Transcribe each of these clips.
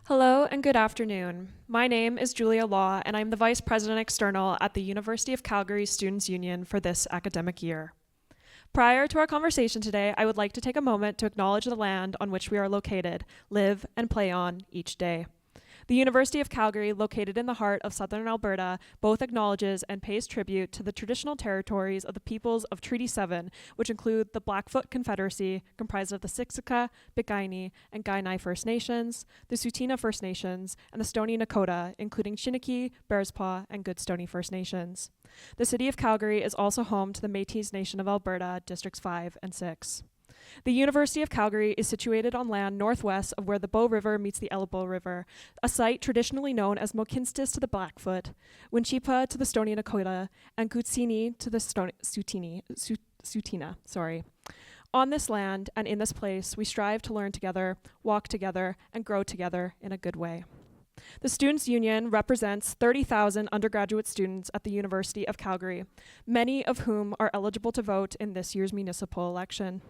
Hello and good afternoon. My name is Julia Law, and I'm the Vice President External at the University of Calgary Students Union for this academic year. Prior to our conversation today, I would like to take a moment to acknowledge the land on which we are located, live, and play on each day. The University of Calgary, located in the heart of southern Alberta, both acknowledges and pays tribute to the traditional territories of the peoples of Treaty 7, which include the Blackfoot Confederacy, comprised of the Siksika, Piikani, and Kainai First Nations, the Tsuut'ina First Nations, and the Stoney Nakoda, including Chiniki, Bearspaw, and Goodstoney First Nations. The City of Calgary is also home to the Métis Nation of Alberta, Districts 5 and 6. The University of Calgary is situated on land northwest of where the Bow River meets the Elbow River, a site traditionally known as Mohkinstsis to the Blackfoot, Winchipa to the Stoney Nakoda, and Kutsini to the Tsuut'ina. On this land and in this place, we strive to learn together, walk together, and grow together in a good way. The Students' Union represents 30,000 undergraduate students at the University of Calgary, many of whom are eligible to vote in this year's municipal election.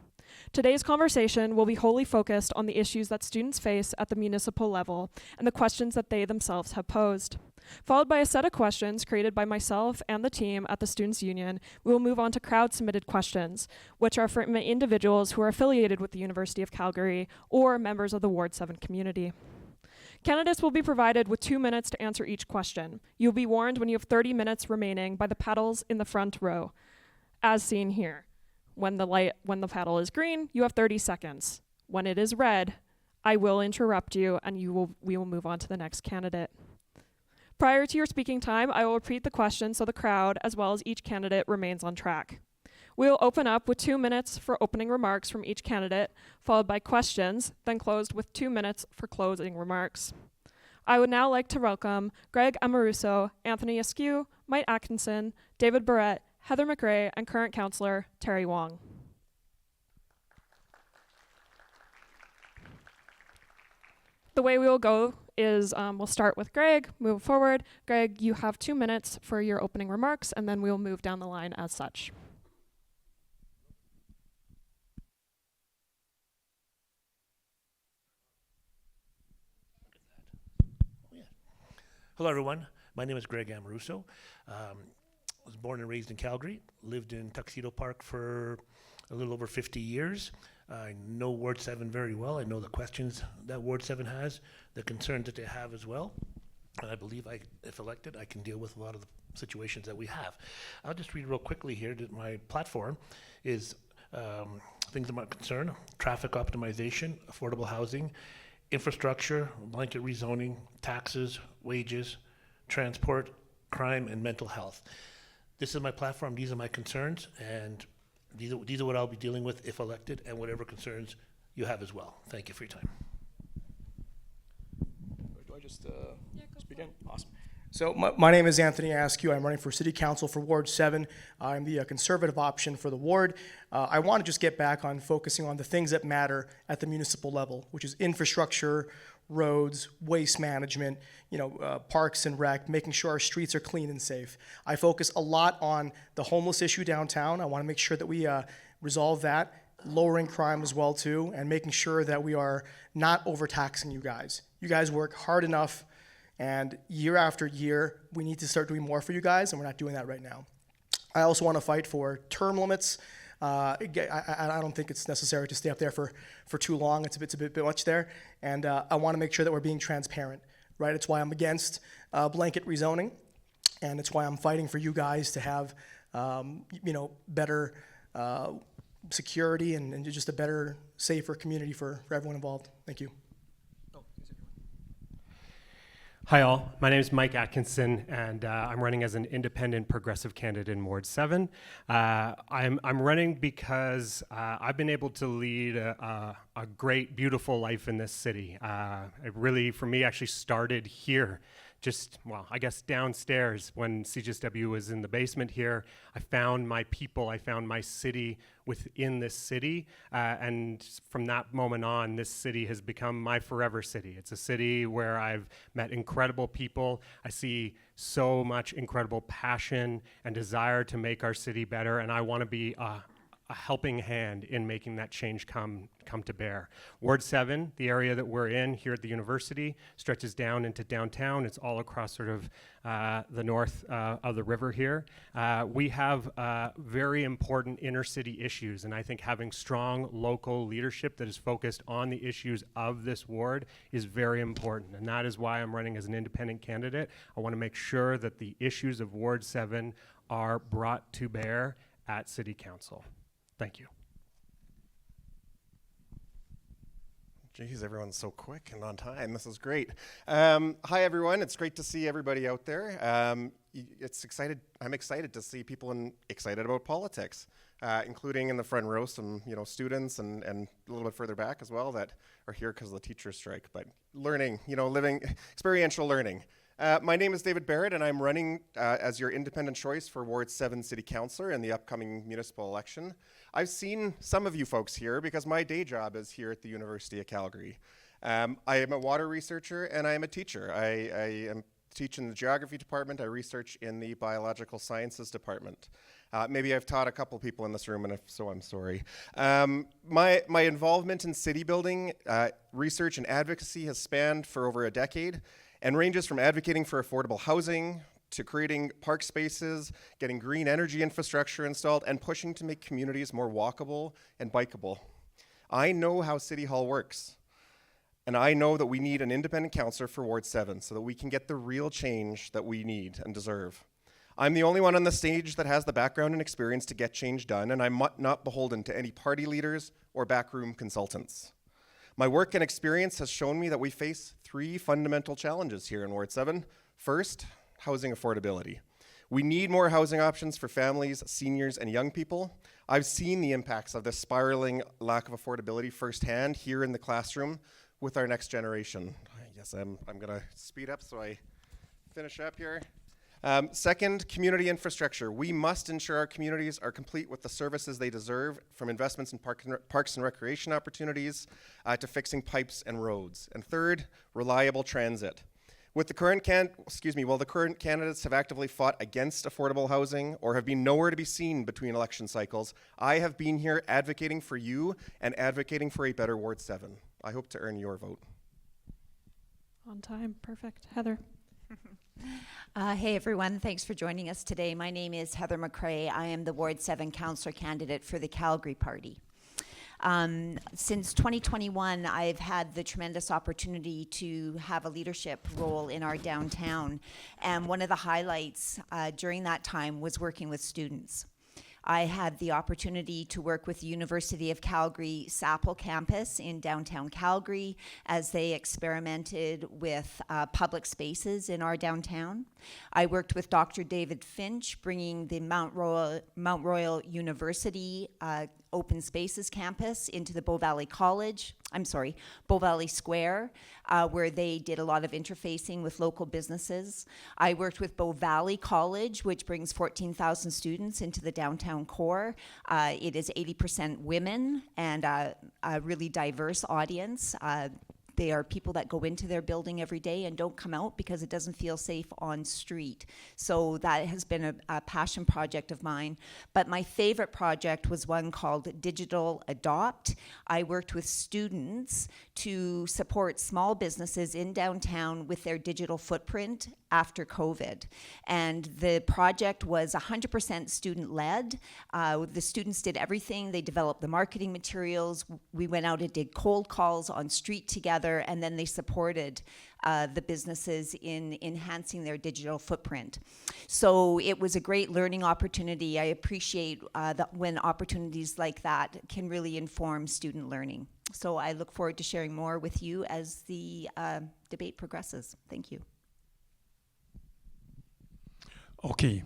Today's conversation will be wholly focused on the issues that students face at the municipal level and the questions that they themselves have posed. Followed by a set of questions created by myself and the team at the Students' Union, we will move on to crowd-submitted questions, which are from individuals who are affiliated with the University of Calgary or members of the Ward 7 community. Candidates will be provided with 2 minutes to answer each question. You'll be warned when you have 30 minutes remaining by the paddles in the front row, as seen here. When the paddle is green, you have 30 seconds. When it is red, I will interrupt you and we will move on to the next candidate. Prior to your speaking time, I will repeat the question so the crowd, as well as each candidate, remains on track. We will open up with 2 minutes for opening remarks from each candidate, followed by questions, then closed with 2 minutes for closing remarks. I would now like to welcome Greg Amoruso, Anthony Askew, Mike Atkinson, David Barrett, Heather McRae, and current councillor Terry Wong. The way we will go is we'll start with Greg, move forward. Greg, you have 2 minutes for your opening remarks, and then we'll move down the line as such. Hello, everyone. My name is Greg Amoruso. I was born and raised in Calgary, lived in Tuxedo Park for a little over 50 years. I know Ward 7 very well. I know the questions that Ward 7 has, the concerns that they have as well. And I believe if elected, I can deal with a lot of the situations that we have. I'll just read real quickly here that my platform is things of my concern: traffic optimization, affordable housing, infrastructure, blanket rezoning, taxes, wages, transport, crime, and mental health. This is my platform, these are my concerns, and these are what I'll be dealing with if elected, and whatever concerns you have as well. Thank you for your time. Do I just begin? Awesome. So my name is Anthony Askew. I'm running for City Council for Ward 7. I'm the conservative option for the ward. I want to just get back on focusing on the things that matter at the municipal level, which is infrastructure, roads, waste management, parks and rec, making sure our streets are clean and safe. I focus a lot on the homeless issue downtown. I want to make sure that we resolve that, lowering crime as well too, and making sure that we are not overtaxing you guys. You guys work hard enough, and year after year, we need to start doing more for you guys, and we're not doing that right now. I also want to fight for term limits. I don't think it's necessary to stay up there for too long. It's a bit much there. And I want to make sure that we're being transparent, right? It's why I'm against blanket rezoning, and it's why I'm fighting for you guys to have, better security and just a better, safer community for everyone involved. Thank you. Hi all, my name is Mike Atkinson, and I'm running as an independent progressive candidate in Ward 7. I'm running because I've been able to lead a great, beautiful life in this city. It really, for me, actually started here. I guess downstairs when CJSW was in the basement here. I found my people, I found my city within this city, and from that moment on, this city has become my forever city. It's a city where I've met incredible people. I see so much incredible passion and desire to make our city better, and I want to be a helping hand in making that change come to bear. Ward 7, the area that we're in here at the university, stretches down into downtown. It's all across sort of the north of the river here. We have very important inner city issues, and I think having strong local leadership that is focused on the issues of this ward is very important, and that is why I'm running as an independent candidate. I want to make sure that the issues of Ward 7 are brought to bear at City Council. Thank you. Geez, everyone's so quick and on time. This is great. Hi, everyone. It's great to see everybody out there. I'm excited to see people excited about politics, including in the front row some students and a little bit further back as well that are here because of the teacher's strike. But learning, living, experiential learning. My name is David Barrett, and I'm running as your independent choice for Ward 7 City Councillor in the upcoming municipal election. I've seen some of you folks here because my day job is here at the University of Calgary. I am a water researcher and I am a teacher. I am teaching the geography department. I research in the biological sciences department. Maybe I've taught a couple people in this room, and if so, I'm sorry. My involvement in city building, research, and advocacy has spanned for over a decade and ranges from advocating for affordable housing to creating park spaces, getting green energy infrastructure installed, and pushing to make communities more walkable and bikeable. I know how City Hall works, and I know that we need an independent councillor for Ward 7 so that we can get the real change that we need and deserve. I'm the only one on the stage that has the background and experience to get change done, and I'm not beholden to any party leaders or backroom consultants. My work and experience has shown me that we face 3 fundamental challenges here in Ward 7. First, housing affordability. We need more housing options for families, seniors, and young people. I've seen the impacts of this spiraling lack of affordability firsthand here in the classroom with our next generation. Yes, I'm gonna speed up so I finish up here. Second, community infrastructure. We must ensure our communities are complete with the services they deserve, from investments in parks and recreation opportunities to fixing pipes and roads. And third, reliable transit. With the current while the current candidates have actively fought against affordable housing or have been nowhere to be seen between election cycles, I have been here advocating for you and advocating for a better Ward 7. I hope to earn your vote. On time, perfect. Heather. Hey everyone, thanks for joining us today. My name is Heather McRae. I am the Ward 7 Councillor candidate for the Calgary Party. Since 2021, I've had the tremendous opportunity to have a leadership role in our downtown. And one of the highlights during that time was working with students. I had the opportunity to work with the University of Calgary SAPL campus in downtown Calgary as they experimented with public spaces in our downtown. I worked with Dr. David Finch, bringing the Mount Royal University open spaces campus into the Bow Valley Square, where they did a lot of interfacing with local businesses. I worked with Bow Valley College, which brings 14,000 students into the downtown core. It is 80% women and a really diverse audience. They are people that go into their building every day and don't come out because it doesn't feel safe on street. So that has been a passion project of mine. But my favorite project was one called Digital Adopt. I worked with students to support small businesses in downtown with their digital footprint after COVID. And the project was 100% student-led. The students did everything. They developed the marketing materials. We went out and did cold calls on street together, and then they supported the businesses in enhancing their digital footprint. So it was a great learning opportunity. I appreciate when opportunities like that can really inform student learning. So I look forward to sharing more with you as the debate progresses. Thank you. Okay.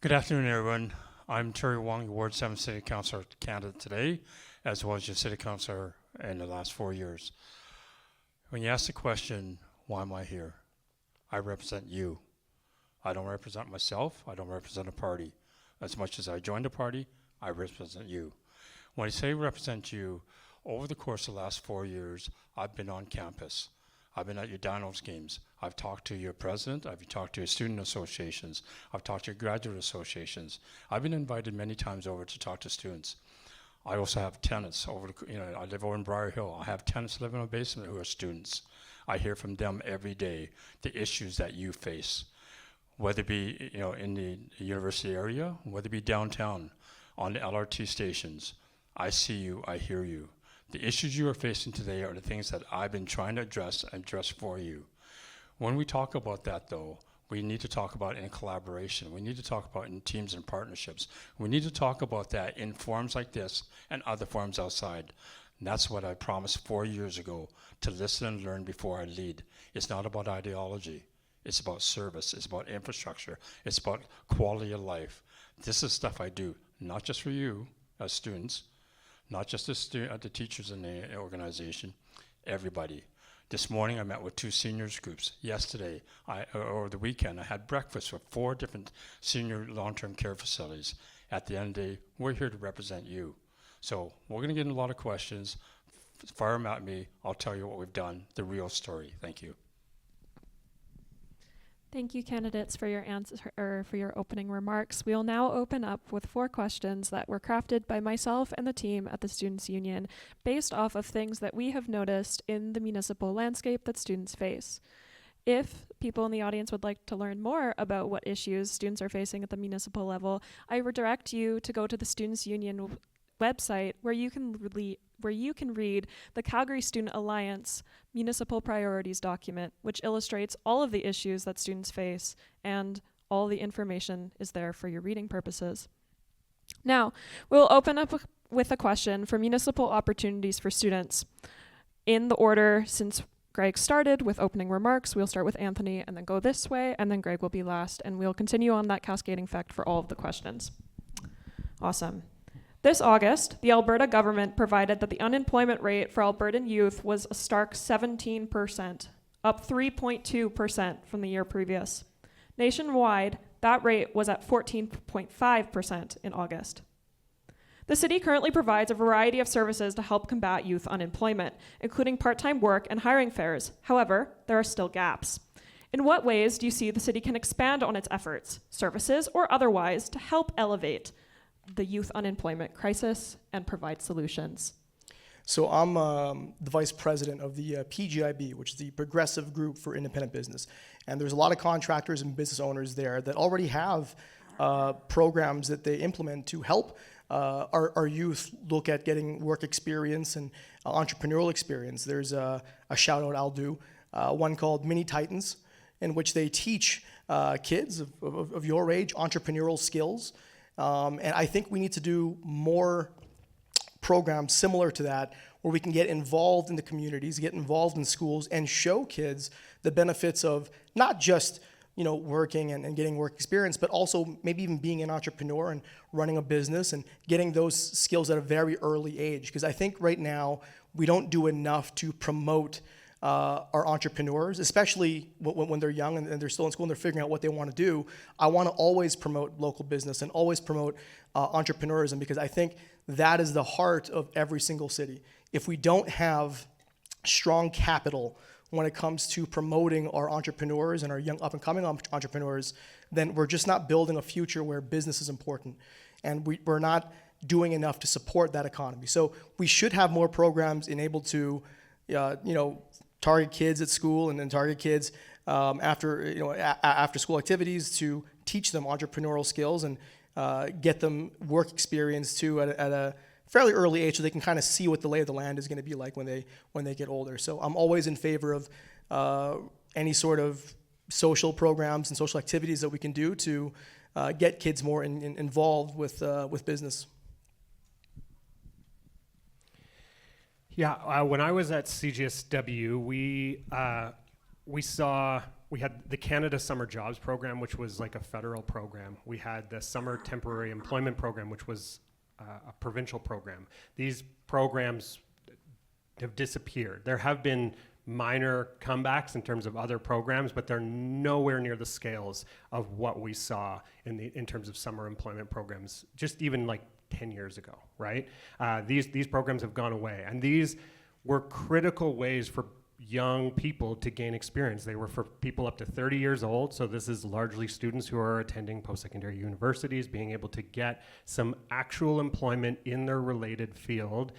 Good afternoon, everyone. I'm Terry Wong, your Ward 7 City Councillor candidate today, as well as your City Councillor in the last 4 years. When you ask the question, why am I here? I represent you. I don't represent myself. I don't represent a party. As much as I joined a party, I represent you. When I say represent you, over the course of the last 4 years, I've been on campus. I've been at your Dinos games. I've talked to your president. I've talked to your student associations. I've talked to your graduate associations. I've been invited many times over to talk to students. I also have tenants over, I live over in Briar Hill. I have tenants living in a basement who are students. I hear from them every day the issues that you face, whether it be, in the university area, whether it be downtown, on the LRT stations. I see you, I hear you. The issues you are facing today are the things that I've been trying to address for you. When we talk about that, though, we need to talk about it in collaboration. We need to talk about it in teams and partnerships. We need to talk about that in forums like this and other forums outside. And that's what I promised 4 years ago, to listen and learn before I lead. It's not about ideology. It's about service. It's about infrastructure. It's about quality of life. This is stuff I do, not just for you as students, not just the teachers in the organization, everybody. This morning I met with 2 seniors groups. Yesterday, over the weekend, I had breakfast with 4 different senior long-term care facilities. At the end of the day, we're here to represent you. So we're gonna get in a lot of questions. Fire them at me. I'll tell you what we've done, the real story. Thank you. Thank you, candidates, for your for your opening remarks. We will now open up with 4 questions that were crafted by myself and the team at the Students' Union based off of things that we have noticed in the municipal landscape that students face. If people in the audience would like to learn more about what issues students are facing at the municipal level, I redirect you to go to the Students' Union website where you can read the Calgary Student Alliance Municipal Priorities document, which illustrates all of the issues that students face, and all the information is there for your reading purposes. Now, we'll open up with a question for municipal opportunities for students. In the order since Greg started with opening remarks, we'll start with Anthony and then go this way, and then Greg will be last, and we'll continue on that cascading effect for all of the questions. Awesome. This August, the Alberta government provided that the unemployment rate for Albertan youth was a stark 17%, up 3.2% from the year previous. Nationwide, that rate was at 14.5% in August. The city currently provides a variety of services to help combat youth unemployment, including part-time work and hiring fairs. However, there are still gaps. In what ways do you see the city can expand on its efforts, services or otherwise, to help elevate the youth unemployment crisis and provide solutions? So I'm the vice president of the PGIB, which is the Progressive Group for Independent Business. And there's a lot of contractors and business owners there that already have programs that they implement to help our youth look at getting work experience and entrepreneurial experience. There's a shout out I'll do, one called Mini Titans, in which they teach kids of your age entrepreneurial skills. And I think we need to do more programs similar to that, where we can get involved in the communities, get involved in schools, and show kids the benefits of not just working and getting work experience, but also maybe even being an entrepreneur and running a business and getting those skills at a very early age. Because I think right now we don't do enough to promote our entrepreneurs, especially when they're young and they're still in school and they're figuring out what they want to do. I want to always promote local business and always promote entrepreneurism, because I think that is the heart of every single city. If we don't have strong capital when it comes to promoting our entrepreneurs and our young up-and-coming entrepreneurs, then we're just not building a future where business is important. And we're not doing enough to support that economy. So we should have more programs enabled to target kids at school and then target kids after school activities to teach them entrepreneurial skills and get them work experience too at a fairly early age, so they can kind of see what the lay of the land is going to be like when they get older. So I'm always in favor of any sort of social programs and social activities that we can do to get kids more involved with business. Yeah, when I was at CGSW, we had the Canada Summer Jobs Program, which was like a federal program. We had the Summer Temporary Employment Program, which was a provincial program. These programs have disappeared. There have been minor comebacks in terms of other programs, but they're nowhere near the scales of what we saw in terms of summer employment programs, just even like 10 years ago, right? These programs have gone away, and these were critical ways for young people to gain experience. They were for people up to 30 years old, so this is largely students who are attending post-secondary universities, being able to get some actual employment in their related field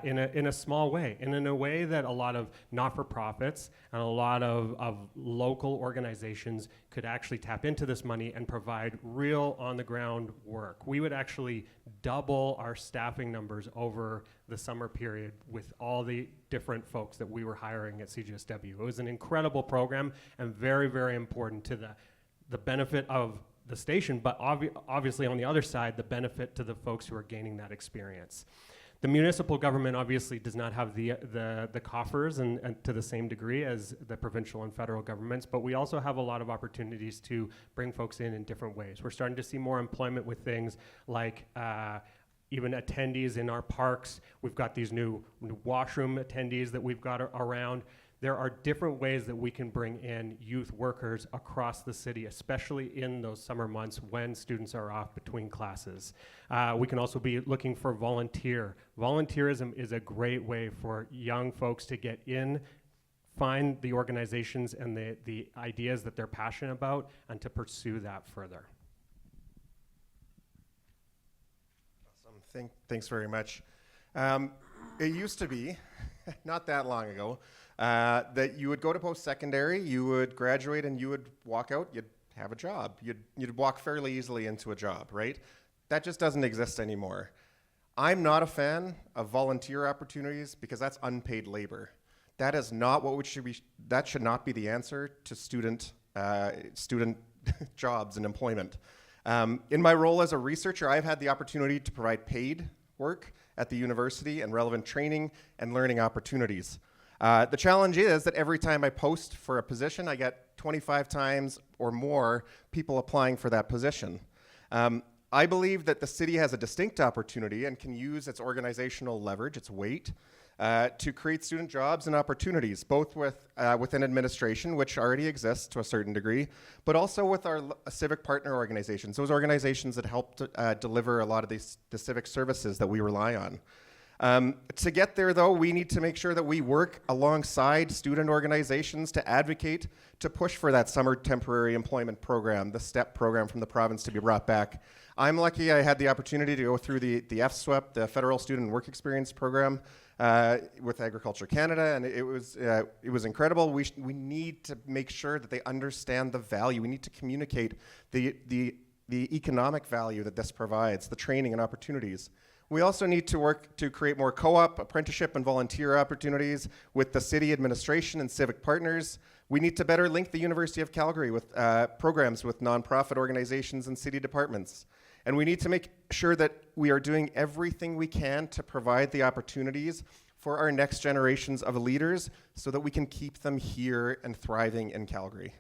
in a small way, and in a way that a lot of not-for-profits and a lot of local organizations could actually tap into this money and provide real on-the-ground work. We would actually double our staffing numbers over the summer period with all the different folks that we were hiring at CGSW. It was an incredible program and very, very important to the benefit of the station, but obviously on the other side, the benefit to the folks who are gaining that experience. The municipal government obviously does not have the coffers and to the same degree as the provincial and federal governments, but we also have a lot of opportunities to bring folks in different ways. We're starting to see more employment with things like even attendees in our parks. We've got these new washroom attendees that we've got around. There are different ways that we can bring in youth workers across the city, especially in those summer months when students are off between classes. We can also be looking for volunteer. Volunteerism is a great way for young folks to get in, find the organizations and the ideas that they're passionate about, and to pursue that further. Thanks very much. It used to be, not that long ago, that you would go to post-secondary, you would graduate, and you would walk out, you'd have a job. You'd walk fairly easily into a job, right? That just doesn't exist anymore. I'm not a fan of volunteer opportunities because that's unpaid labor. That is not what that should not be the answer to student jobs and employment. In my role as a researcher, I've had the opportunity to provide paid work at the university and relevant training and learning opportunities. The challenge is that every time I post for a position, I get 25 times or more people applying for that position. I believe that the city has a distinct opportunity and can use its organizational leverage, its weight, to create student jobs and opportunities, both within administration, which already exists to a certain degree, but also with our civic partner organizations, those organizations that help to, deliver a lot of the civic services that we rely on. To get there, though, we need to make sure that we work alongside student organizations to advocate, to push for that summer temporary employment program, the STEP program from the province, to be brought back. I'm lucky I had the opportunity to go through the FSWEP, the Federal Student Work Experience Program, with Agriculture Canada, and it was incredible. We need to make sure that they understand the value. We need to communicate the economic value that this provides, the training and opportunities. We also need to work to create more co-op, apprenticeship, and volunteer opportunities with the city administration and civic partners. We need to better link the University of Calgary with programs with nonprofit organizations and city departments. And we need to make sure that we are doing everything we can to provide the opportunities for our next generations of leaders so that we can keep them here and thriving in Calgary.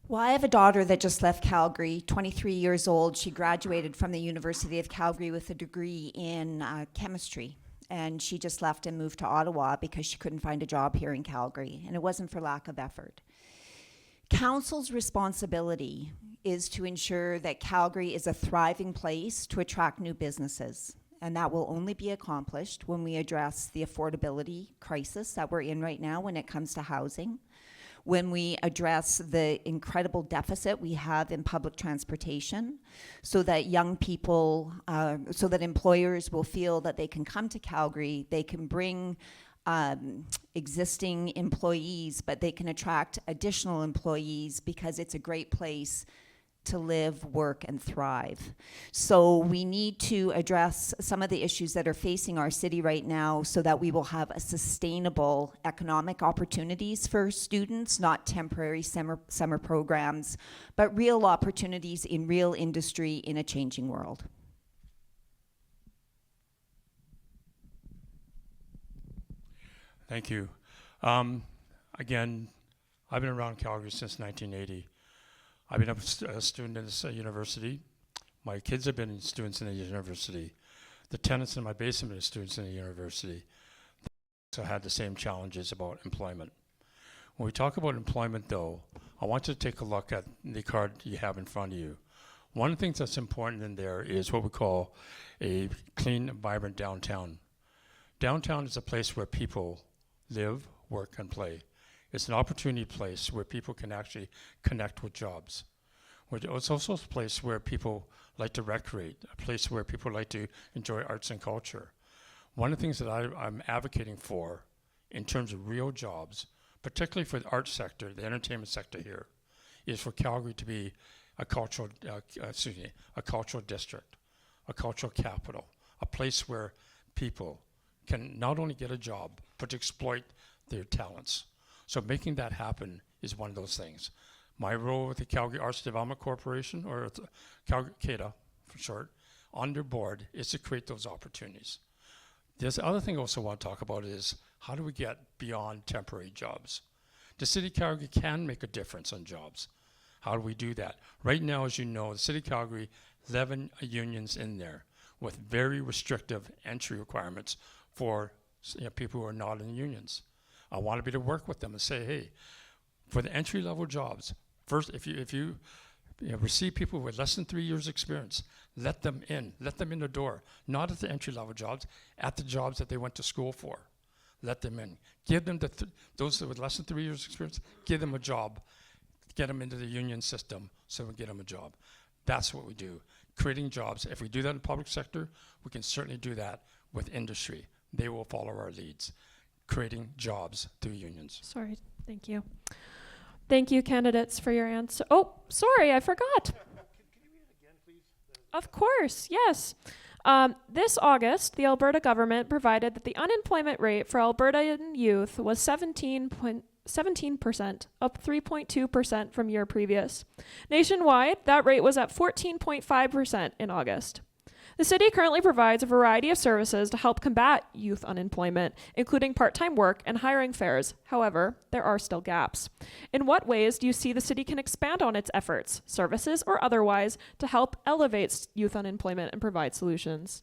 Well, I have a daughter that just left Calgary, 23 years old. She graduated from the University of Calgary with a degree in chemistry. And she just left and moved to Ottawa because she couldn't find a job here in Calgary. And it wasn't for lack of effort. Council's responsibility is to ensure that Calgary is a thriving place to attract new businesses. And that will only be accomplished when we address the affordability crisis that we're in right now when it comes to housing, when we address the incredible deficit we have in public transportation, so that young people, so that employers will feel that they can come to Calgary, they can bring existing employees, but they can attract additional employees because it's a great place to live, work, and thrive. So we need to address some of the issues that are facing our city right now so that we will have a sustainable economic opportunities for students, not temporary summer programs, but real opportunities in real industry in a changing world. Thank you. Again, I've been around Calgary since 1980. I've been a student in this university. My kids have been students in the university. The tenants in my basement are students in the university. They also had the same challenges about employment. When we talk about employment, though, I want you to take a look at the card you have in front of you. One of the things that's important in there is what we call a clean, vibrant downtown. Downtown is a place where people live, work, and play. It's an opportunity place where people can actually connect with jobs. It's also a place where people like to recreate, a place where people like to enjoy arts and culture. One of the things that I'm advocating for in terms of real jobs, particularly for the arts sector, the entertainment sector here, is for Calgary to be a cultural district, a cultural capital, a place where people can not only get a job, but to exploit their talents. So making that happen is one of those things. My role with the Calgary Arts Development Corporation, or Calgary CADA for short, on their board is to create those opportunities. The other thing I also want to talk about is how do we get beyond temporary jobs? The City of Calgary can make a difference on jobs. How do we do that? Right now, as you know, the City of Calgary, 11 unions in there with very restrictive entry requirements for people who are not in unions. I want to be able to work with them and say, hey, for the entry-level jobs, first, if you receive people with less than 3 years experience, let them in the door, not at the entry-level jobs, at the jobs that they went to school for. Let them in. Give them those with less than 3 years experience, give them a job, get them into the union system so we get them a job. That's what we do, creating jobs. If we do that in the public sector, we can certainly do that with industry. They will follow our leads, creating jobs through unions. Sorry, thank you. Thank you, candidates, for your answer. Oh, sorry, I forgot. Can you read it again, please? Of course, yes. This August, the Alberta government provided that the unemployment rate for Albertan youth was 17%, up 3.2% from year previous. Nationwide, that rate was at 14.5% in August. The city currently provides a variety of services to help combat youth unemployment, including part-time work and hiring fairs. However, there are still gaps. In what ways do you see the city can expand on its efforts, services or otherwise, to help elevate youth unemployment and provide solutions?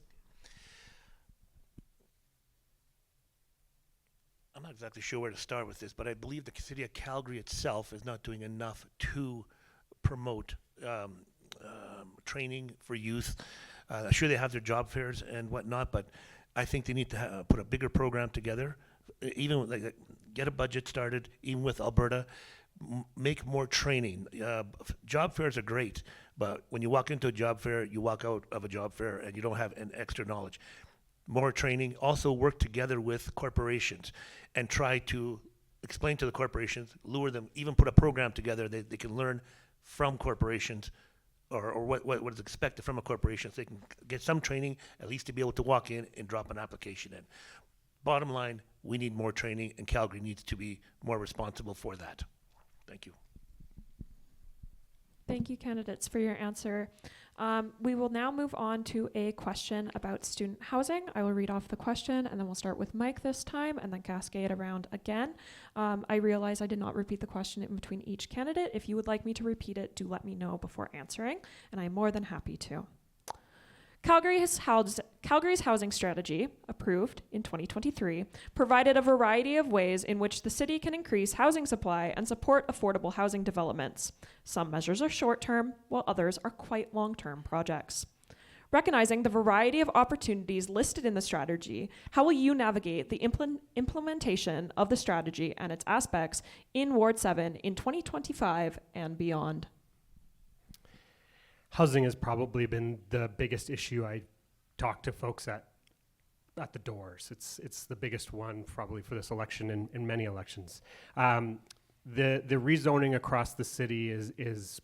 I'm not exactly sure where to start with this, but I believe the city of Calgary itself is not doing enough to promote training for youth. Sure, they have their job fairs and whatnot, but I think they need to put a bigger program together, even like get a budget started, even with Alberta, make more training. Job fairs are great, but when you walk into a job fair, you walk out of a job fair and you don't have an extra knowledge. More training, also work together with corporations and try to explain to the corporations, lure them, even put a program together that they can learn from corporations or what is expected from a corporation, so they can get some training, at least to be able to walk in and drop an application in. Bottom line, we need more training, and Calgary needs to be more responsible for that. Thank you. Thank you, candidates, for your answer. We will now move on to a question about student housing. I will read off the question, and then we'll start with Mike this time, and then cascade around again. I realize I did not repeat the question in between each candidate. If you would like me to repeat it, do let me know before answering, and I'm more than happy to. Calgary's housing strategy, approved in 2023, provided a variety of ways in which the city can increase housing supply and support affordable housing developments. Some measures are short-term, while others are quite long-term projects. Recognizing the variety of opportunities listed in the strategy, how will you navigate the implementation of the strategy and its aspects in Ward 7 in 2025 and beyond? Housing has probably been the biggest issue I talk to folks at the doors. It's the biggest one probably for this election in many elections. The rezoning across the city is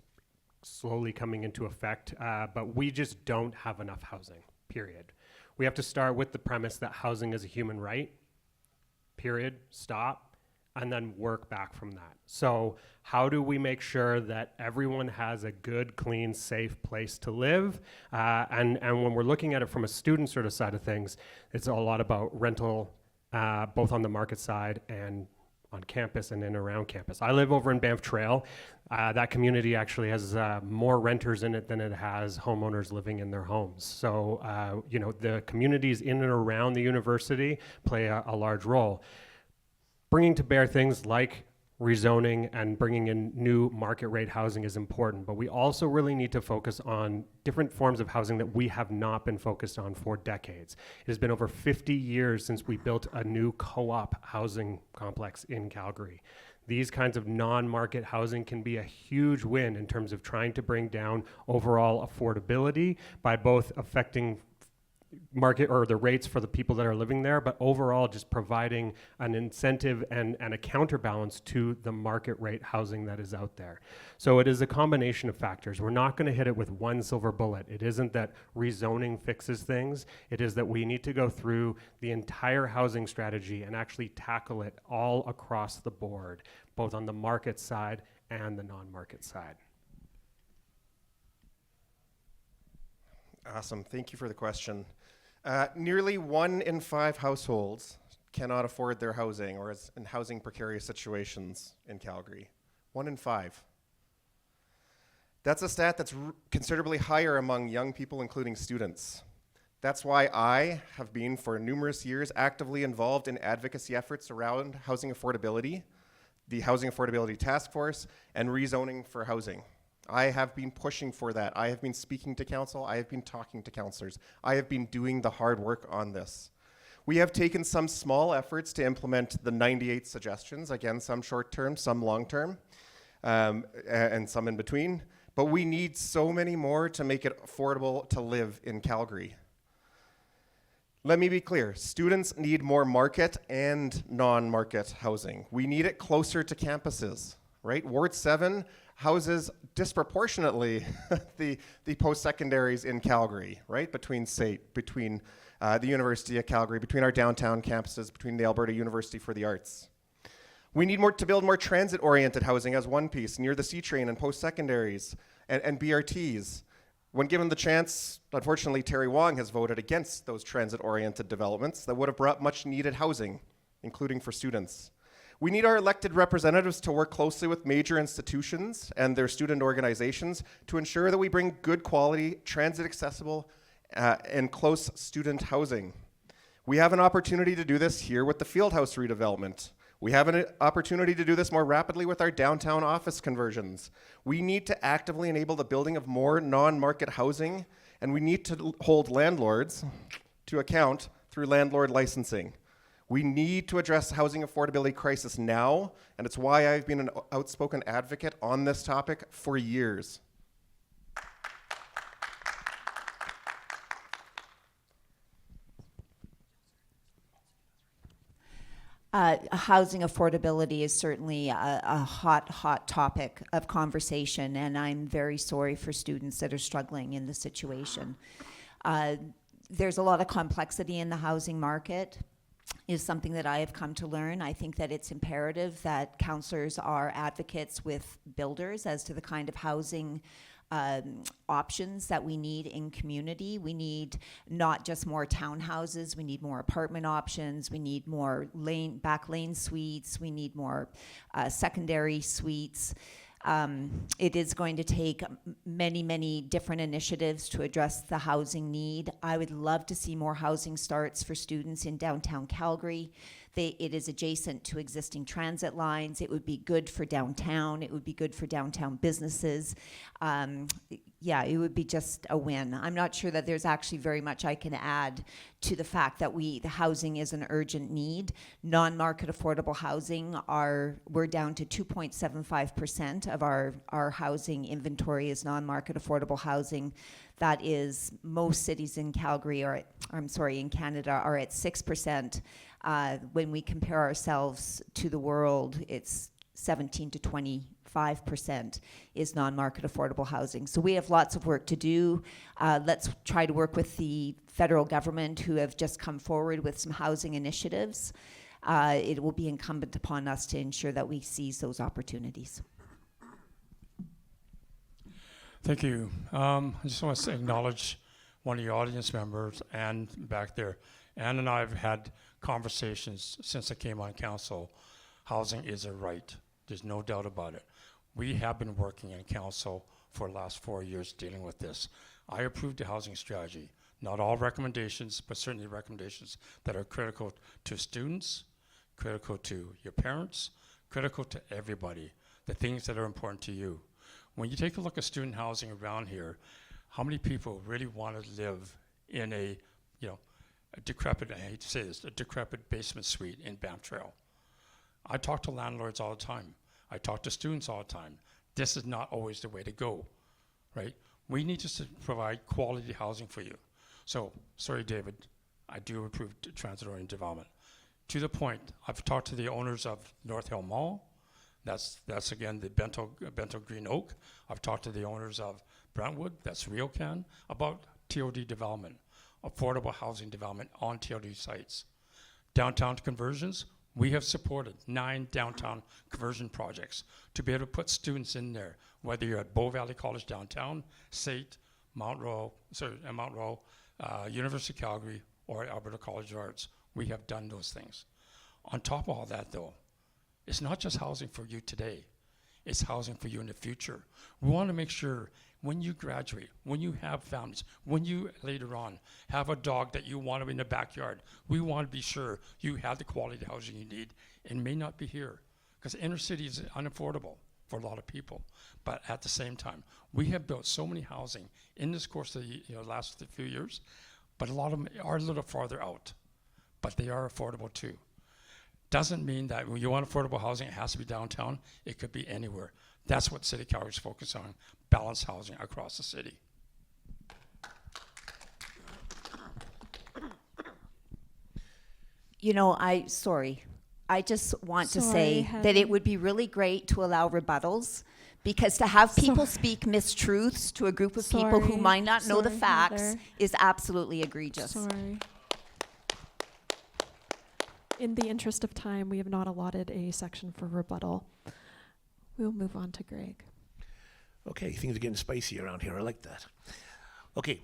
slowly coming into effect, but we just don't have enough housing, period. We have to start with the premise that housing is a human right, period, stop, and then work back from that. So how do we make sure that everyone has a good, clean, safe place to live? And when we're looking at it from a student sort of side of things, it's a lot about rental, both on the market side and on campus and in around campus. I live over in Banff Trail. That community actually has more renters in it than it has homeowners living in their homes. So, the communities in and around the university play a large role. Bringing to bear things like rezoning and bringing in new market rate housing is important, but we also really need to focus on different forms of housing that we have not been focused on for decades. It has been over 50 years since we built a new co-op housing complex in Calgary. These kinds of non-market housing can be a huge win in terms of trying to bring down overall affordability by both affecting market or the rates for the people that are living there, but overall just providing an incentive and a counterbalance to the market rate housing that is out there. So it is a combination of factors. We're not going to hit it with one silver bullet. It isn't that rezoning fixes things. It is that we need to go through the entire housing strategy and actually tackle it all across the board, both on the market side and the non-market side. Awesome. Thank you for the question. Nearly 1 in 5 households cannot afford their housing or is in housing precarious situations in Calgary. 1 in 5. That's a stat that's considerably higher among young people, including students. That's why I have been for numerous years actively involved in advocacy efforts around housing affordability, the Housing Affordability Task Force, and rezoning for housing. I have been pushing for that. I have been speaking to council. I have been talking to councillors. I have been doing the hard work on this. We have taken some small efforts to implement the 98 suggestions, again, some short-term, some long-term, and some in between. But we need so many more to make it affordable to live in Calgary. Let me be clear. Students need more market and non-market housing. We need it closer to campuses, right? Ward 7 houses disproportionately the post-secondaries in Calgary, right? Between SAIT, between the University of Calgary, between our downtown campuses, between the Alberta University for the Arts. We need to build more transit-oriented housing as one piece, near the C-train and post-secondaries and BRTs. When given the chance, unfortunately, Terry Wong has voted against those transit-oriented developments that would have brought much-needed housing, including for students. We need our elected representatives to work closely with major institutions and their student organizations to ensure that we bring good quality, transit-accessible, and close student housing. We have an opportunity to do this here with the Fieldhouse redevelopment. We have an opportunity to do this more rapidly with our downtown office conversions. We need to actively enable the building of more non-market housing, and we need to hold landlords to account through landlord licensing. We need to address the housing affordability crisis now, and it's why I've been an outspoken advocate on this topic for years. Housing affordability is certainly a hot topic of conversation, and I'm very sorry for students that are struggling in the situation. There's a lot of complexity in the housing market, is something that I have come to learn. I think that it's imperative that councillors are advocates with builders as to the kind of housing options that we need in community. We need not just more townhouses, we need more apartment options, we need more back lane suites, we need more secondary suites. It is going to take many different initiatives to address the housing need. I would love to see more housing starts for students in downtown Calgary. It is adjacent to existing transit lines. It would be good for downtown. It would be good for downtown businesses. Yeah, it would be just a win. I'm not sure that there's actually very much I can add to the fact that the housing is an urgent need. Non-market affordable housing we're down to 2.75% of our housing inventory is non-market affordable housing. That is, most cities in Calgary in Canada are at 6%. When we compare ourselves to the world, it's 17 to 25% is non-market affordable housing. So we have lots of work to do. Let's try to work with the federal government, who have just come forward with some housing initiatives. It will be incumbent upon us to ensure that we seize those opportunities. Thank you. I just want to acknowledge one of your audience members, Ann, back there. Ann and I have had conversations since I came on council. Housing is a right. There's no doubt about it. We have been working in council for the last 4 years dealing with this. I approved the housing strategy. Not all recommendations, but certainly recommendations that are critical to students, critical to your parents, critical to everybody, the things that are important to you. When you take a look at student housing around here, how many people really want to live in a decrepit, I hate to say this, a decrepit basement suite in Banff Trail? I talk to landlords all the time. I talk to students all the time. This is not always the way to go, right? We need to provide quality housing for you. So, sorry, David, I do approve transit-oriented development. To the point, I've talked to the owners of North Hill Mall. That's again the Bento Green Oak. I've talked to the owners of Brentwood, that's RioCan, about TOD development, affordable housing development on TOD sites. Downtown conversions, we have supported 9 downtown conversion projects to be able to put students in there, whether you're at Bow Valley College downtown, SAIT, Mount Royal, University of Calgary, or Alberta College of Arts. We have done those things. On top of all that, though, it's not just housing for you today, it's housing for you in the future. We want to make sure when you graduate, when you have families, when you later on have a dog that you want to in the backyard, we want to be sure you have the quality housing you need. It may not be here, because inner city is unaffordable for a lot of people. But at the same time, we have built so many housing in this course of the last few years, but a lot of them are a little farther out, but they are affordable too. Doesn't mean that when you want affordable housing, it has to be downtown. It could be anywhere. That's what City of Calgary is focused on, balanced housing across the city. I just want to Sorry, say Heather. that it would be really great to allow rebuttals, because to have people speak mistruths to a group of people who Sorry. might not know the Sorry, facts Heather. is absolutely egregious. Sorry. In the interest of time, we have not allotted a section for rebuttal. We'll move on to Greg. Okay, things are getting spicy around here. I like that. Okay,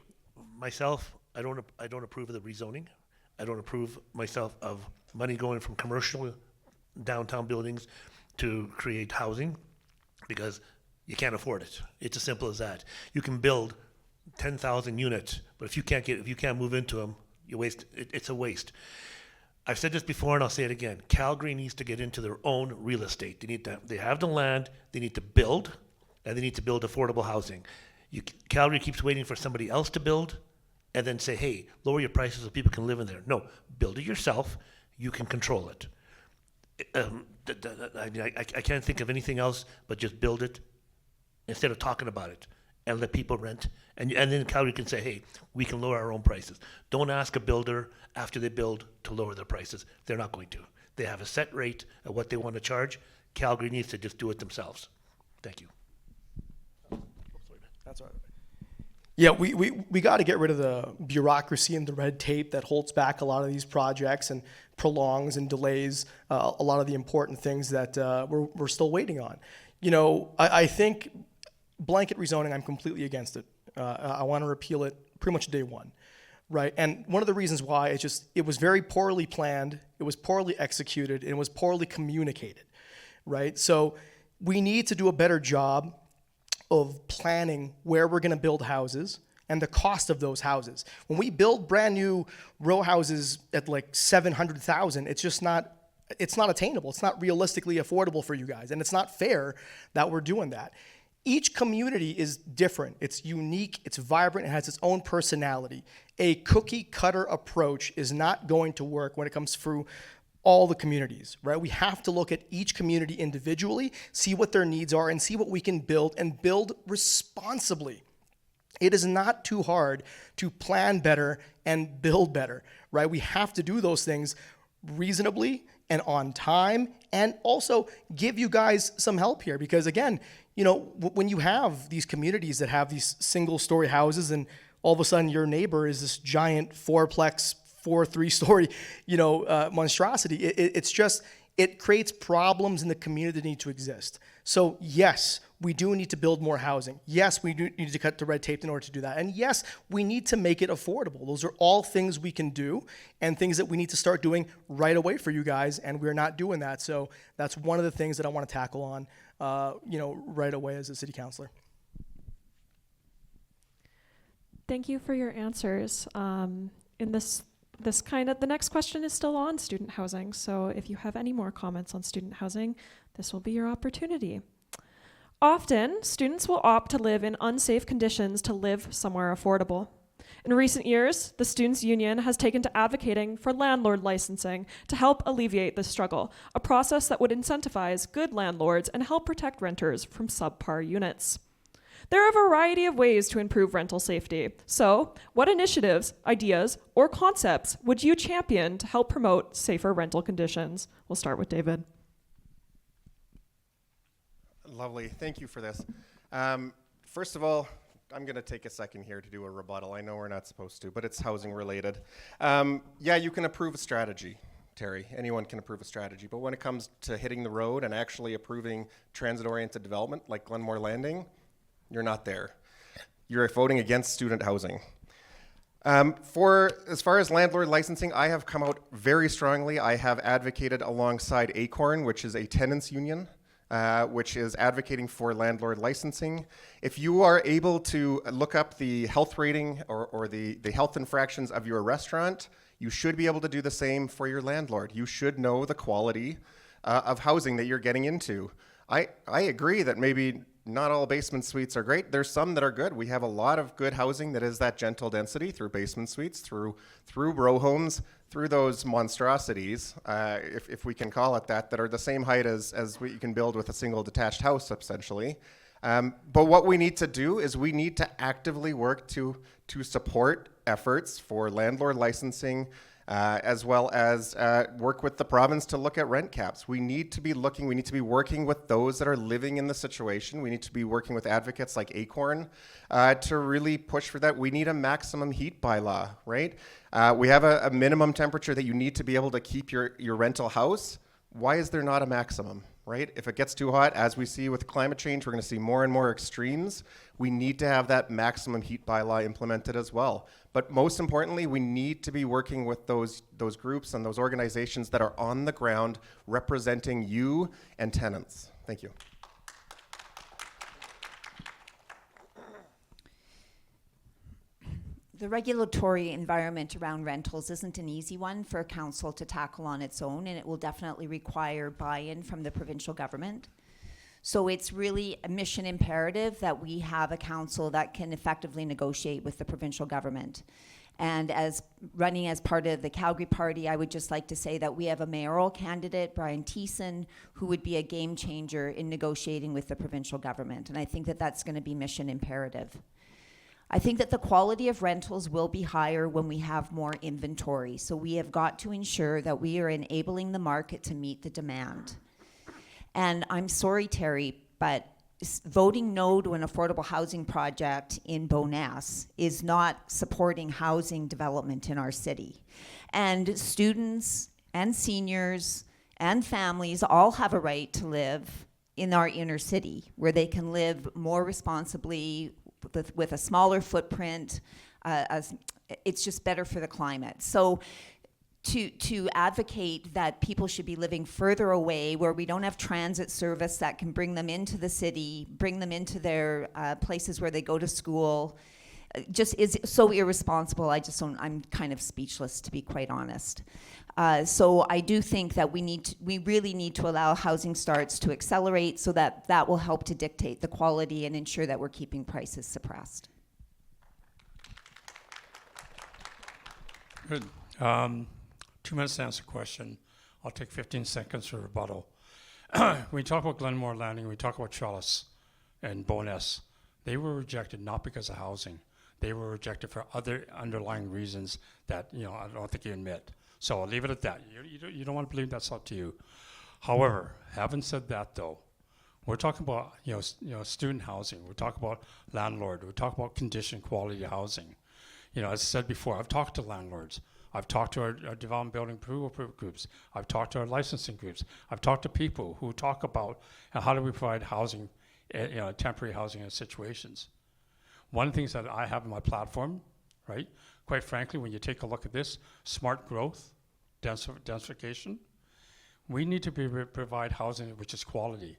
myself, I don't approve of the rezoning. I don't approve myself of money going from commercial downtown buildings to create housing, because you can't afford it. It's as simple as that. You can build 10,000 units, but if you can't move into them, you waste. It's a waste. I've said this before and I'll say it again. Calgary needs to get into their own real estate. They have the land, they need to build, and they need to build affordable housing. Calgary keeps waiting for somebody else to build and then say, hey, lower your prices so people can live in there. No, build it yourself. You can control it. I can't think of anything else but just build it instead of talking about it, and let people rent. And then Calgary can say, hey, we can lower our own prices. Don't ask a builder after they build to lower their prices. They're not going to. They have a set rate of what they want to charge. Calgary needs to just do it themselves. Thank you. That's all right. Yeah, we got to get rid of the bureaucracy and the red tape that holds back a lot of these projects and prolongs and delays a lot of the important things that we're still waiting on. I think blanket rezoning, I'm completely against it. I want to repeal it pretty much day one, right? And one of the reasons why it was very poorly planned, it was poorly executed, and it was poorly communicated, right? So we need to do a better job of planning where we're going to build houses and the cost of those houses. When we build brand new row houses at like $700,000, it's not attainable. It's not realistically affordable for you guys, and it's not fair that we're doing that. Each community is different. It's unique, it's vibrant, it has its own personality. A cookie cutter approach is not going to work when it comes through all the communities, right? We have to look at each community individually, see what their needs are, and see what we can build, and build responsibly. It is not too hard to plan better and build better, right? We have to do those things reasonably and on time, and also give you guys some help here, because again, when you have these communities that have these single-story houses, and all of a sudden your neighbor is this giant fourplex, 3-story, monstrosity, it creates problems in the community that need to exist. So yes, we do need to build more housing. Yes, we do need to cut the red tape in order to do that. And yes, we need to make it affordable. Those are all things we can do, and things that we need to start doing right away for you guys, and we're not doing that. So that's one of the things that I want to tackle on, right away as a city councilor. Thank you for your answers. In this The next question is still on student housing. So if you have any more comments on student housing, this will be your opportunity. Often, students will opt to live in unsafe conditions to live somewhere affordable. In recent years, the Students' Union has taken to advocating for landlord licensing to help alleviate this struggle, a process that would incentivize good landlords and help protect renters from subpar units. There are a variety of ways to improve rental safety. So, what initiatives, ideas, or concepts would you champion to help promote safer rental conditions? We'll start with David. Lovely. Thank you for this. First of all, I'm going to take a second here to do a rebuttal. I know we're not supposed to, but it's housing related. Yeah, you can approve a strategy, Terry. Anyone can approve a strategy. But when it comes to hitting the road and actually approving transit-oriented development like Glenmore Landing, you're not there. You're voting against student housing. As far as landlord licensing, I have come out very strongly. I have advocated alongside ACORN, which is a tenants union, which is advocating for landlord licensing. If you are able to look up the health rating or the health infractions of your restaurant, you should be able to do the same for your landlord. You should know the quality of housing that you're getting into. I agree that maybe not all basement suites are great. There's some that are good. We have a lot of good housing that is that gentle density through basement suites, through row homes, through those monstrosities, if we can call it that are the same height as what you can build with a single detached house, essentially. But what we need to do is we need to actively work to support efforts for landlord licensing, as well as work with the province to look at rent caps. We need to be working with those that are living in the situation. We need to be working with advocates like ACORN to really push for that. We need a maximum heat bylaw, right? We have a minimum temperature that you need to be able to keep your rental house. Why is there not a maximum, right? If it gets too hot, as we see with climate change, we're going to see more and more extremes. We need to have that maximum heat bylaw implemented as well. But most importantly, we need to be working with those groups and those organizations that are on the ground representing you and tenants. Thank you. The regulatory environment around rentals isn't an easy one for a council to tackle on its own, and it will definitely require buy-in from the provincial government. So it's really a mission imperative that we have a council that can effectively negotiate with the provincial government. And as running as part of the Calgary Party, I would just like to say that we have a mayoral candidate, Brian Thiessen, who would be a game changer in negotiating with the provincial government. And I think that that's going to be mission imperative. I think that the quality of rentals will be higher when we have more inventory. So we have got to ensure that we are enabling the market to meet the demand. And I'm sorry, Terry, but voting no to an affordable housing project in Bowness is not supporting housing development in our city. And students and seniors and families all have a right to live in our inner city, where they can live more responsibly, with a smaller footprint. It's just better for the climate. So to advocate that people should be living further away, where we don't have transit service that can bring them into the city, bring them into their places where they go to school, just is so irresponsible. I'm kind of speechless, to be quite honest. So I do think that we really need to allow housing starts to accelerate, so that will help to dictate the quality and ensure that we're keeping prices suppressed. Good. 2 minutes to answer the question. I'll take 15 seconds for rebuttal. When we talk about Glenmore Landing, we talk about Chalice and Bowness. They were rejected not because of housing. They were rejected for other underlying reasons that I don't think you admit. So I'll leave it at that. You don't want to believe, that's up to you. However, having said that, though, we're talking about student housing. We're talking about landlord. We're talking about condition quality housing. As I said before, I've talked to landlords. I've talked to our development building approval groups. I've talked to our licensing groups. I've talked to people who talk about how do we provide housing, temporary housing in situations. One of the things that I have in my platform, right? Quite frankly, when you take a look at this, smart growth, densification, we need to provide housing which is quality.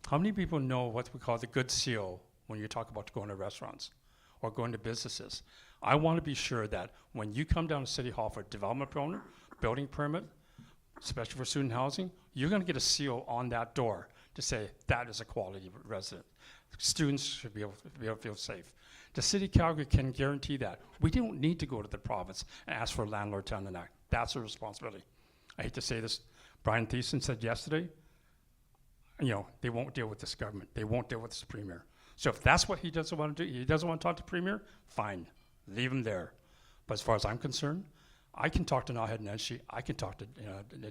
How many people know what we call the good seal when you talk about going to restaurants or going to businesses? I want to be sure that when you come down to City Hall for a development permit, building permit, especially for student housing, you're going to get a seal on that door to say that is a quality resident. Students should be able to feel safe. The City of Calgary can guarantee that. We don't need to go to the province and ask for a landlord tenant act. That's a responsibility. I hate to say this. Brian Thiessen said yesterday, they won't deal with this government. They won't deal with this premier. So if that's what he doesn't want to do, he doesn't want to talk to premier, fine, leave him there. But as far as I'm concerned, I can talk to Naheed Nenshi, I can talk to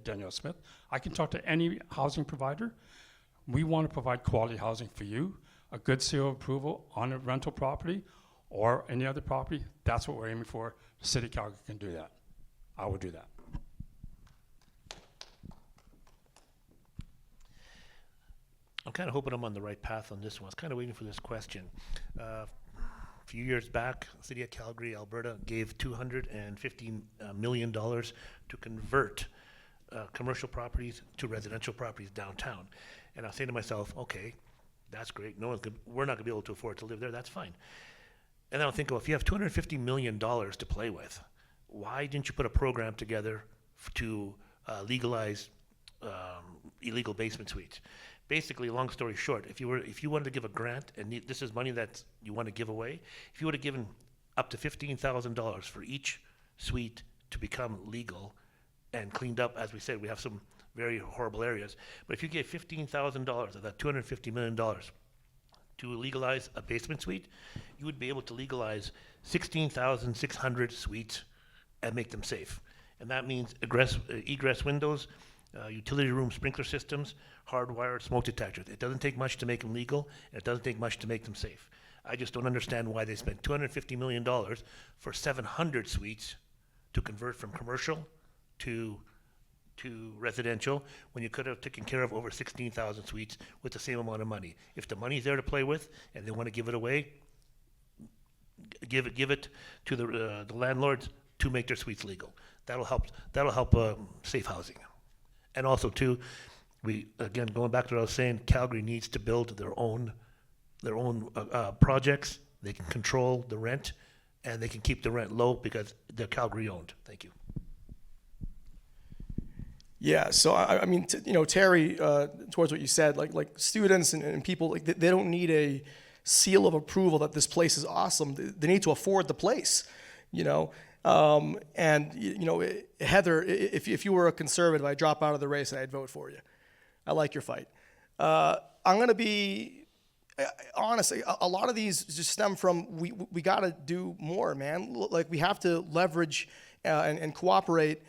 Danielle Smith, I can talk to any housing provider. We want to provide quality housing for you, a good seal of approval on a rental property or any other property. That's what we're aiming for. The City of Calgary can do that. I will do that. I'm kind of hoping I'm on the right path on this one. I was kind of waiting for this question. A few years back, City of Calgary, Alberta, gave $250 million to convert commercial properties to residential properties downtown. And I was saying to myself, okay, that's great. We're not going to be able to afford to live there. That's fine. And then I'll think, well, if you have $250 million to play with, why didn't you put a program together to legalize illegal basement suites? Basically, long story short, if you wanted to give a grant, and this is money that you want to give away, if you would have given up to $15,000 for each suite to become legal and cleaned up, as we said, we have some very horrible areas, but if you gave $15,000 of that $250 million to legalize a basement suite, you would be able to legalize 16,600 suites and make them safe. And that means egress windows, utility room sprinkler systems, hardwired smoke detectors. It doesn't take much to make them legal, and it doesn't take much to make them safe. I just don't understand why they spent $250 million for 700 suites to convert from commercial to residential, when you could have taken care of over 16,000 suites with the same amount of money. If the money's there to play with and they want to give it away, give it to the landlords to make their suites legal. That'll help safe housing. And also too, again going back to what I was saying, Calgary needs to build their own projects. They can control the rent, and they can keep the rent low because they're Calgary owned. Thank you. Yeah, so I mean, Terry, towards what you said, like students and people, like they don't need a seal of approval that this place is awesome. They need to afford the place, and Heather, if you were a conservative, I'd drop out of the race and I'd vote for you. I like your fight. I'm gonna be honest. A lot of these just stem from we got to do more, man. Like we have to leverage and cooperate.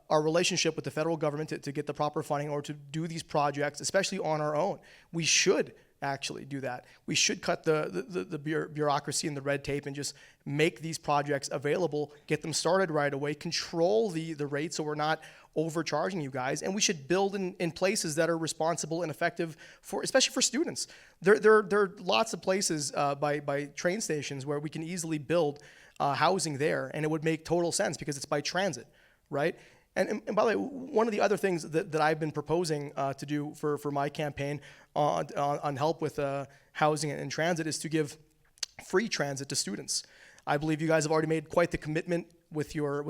Our relationship with the federal government to get the proper funding or to do these projects, especially on our own. We should actually do that. We should cut the bureaucracy and the red tape and just make these projects available, get them started right away, control the rates so we're not overcharging you guys, and we should build in places that are responsible and effective especially for students. There are lots of places by train stations where we can easily build housing there, and it would make total sense because it's by transit. Right? And by the way, one of the other things that I've been proposing to do for my campaign on help with housing and transit is to give free transit to students. I believe you guys have already made quite the commitment with your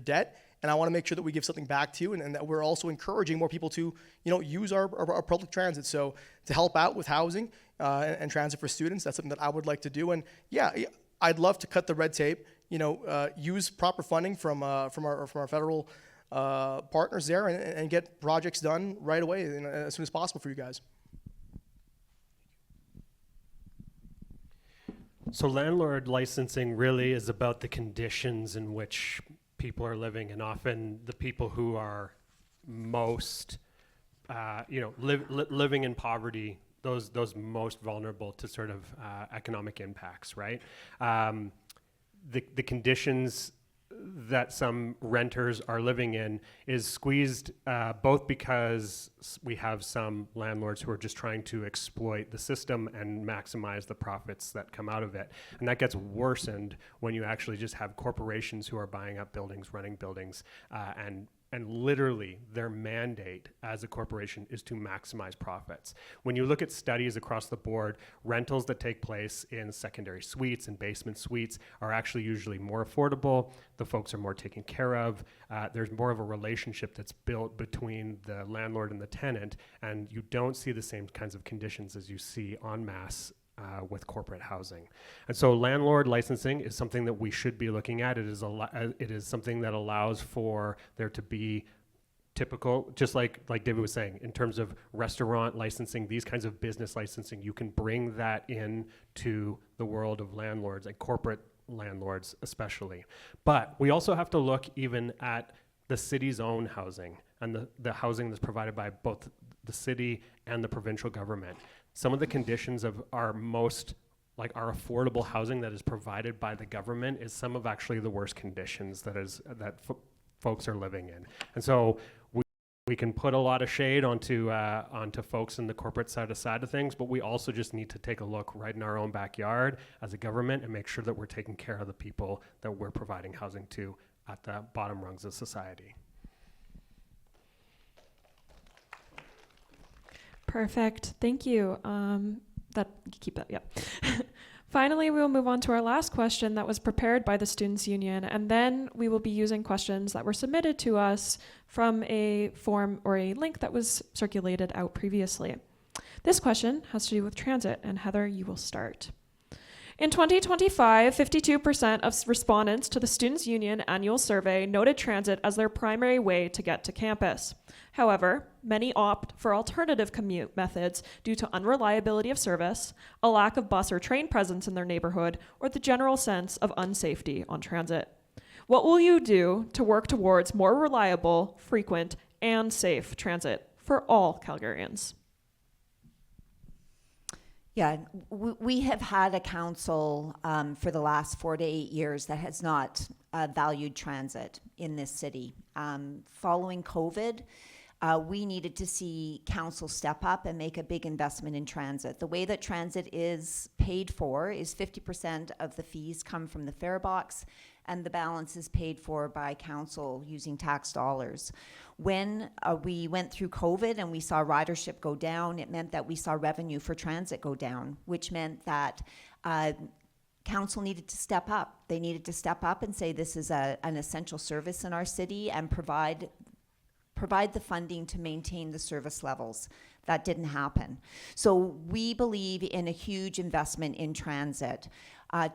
debt, and I want to make sure that we give something back to you, and that we're also encouraging more people to use our public transit. So to help out with housing and transit for students, that's something that I would like to do. And yeah, I'd love to cut the red tape. Use proper funding from our federal partners there and get projects done right away as soon as possible for you guys. So landlord licensing really is about the conditions in which people are living, and often the people who are most, living in poverty, those most vulnerable to sort of economic impacts, right? The conditions that some renters are living in is squeezed both because we have some landlords who are just trying to exploit the system and maximize the profits that come out of it. And that gets worsened when you actually just have corporations who are buying up buildings, running buildings, and And literally, their mandate as a corporation is to maximize profits. When you look at studies across the board, rentals that take place in secondary suites and basement suites are actually usually more affordable. The folks are more taken care of. There's more of a relationship that's built between the landlord and the tenant, and you don't see the same kinds of conditions as you see en masse with corporate housing. And so landlord licensing is something that we should be looking at. It is something that allows for there to be typical, just like David was saying, in terms of restaurant licensing, these kinds of business licensing, you can bring that in to the world of landlords and corporate landlords especially. But we also have to look even at the city's own housing and the housing that's provided by both the city and the provincial government. Some of the conditions of our most, like our affordable housing that is provided by the government is some of actually the worst conditions that folks are living in. And so we can put a lot of shade onto folks in the corporate side of things, but we also just need to take a look right in our own backyard as a government and make sure that we're taking care of the people that we're providing housing to at the bottom rungs of society. Perfect. Thank you. Keep that, yeah. Finally, we will move on to our last question that was prepared by the Students' Union, and then we will be using questions that were submitted to us from a form or a link that was circulated out previously. This question has to do with transit, and Heather, you will start. In 2025, 52% of respondents to the Students' Union annual survey noted transit as their primary way to get to campus. However, many opt for alternative commute methods due to unreliability of service, a lack of bus or train presence in their neighborhood, or the general sense of unsafety on transit. What will you do to work towards more reliable, frequent, and safe transit for all Calgarians? Yeah, we have had a council for the last 4 to 8 years that has not valued transit in this city. Following COVID, we needed to see council step up and make a big investment in transit. The way that transit is paid for is 50% of the fees come from the fare box, and the balance is paid for by council using tax dollars. When we went through COVID and we saw ridership go down, it meant that we saw revenue for transit go down, which meant that council needed to step up. They needed to step up and say this is an essential service in our city and provide the funding to maintain the service levels. That didn't happen. So we believe in a huge investment in transit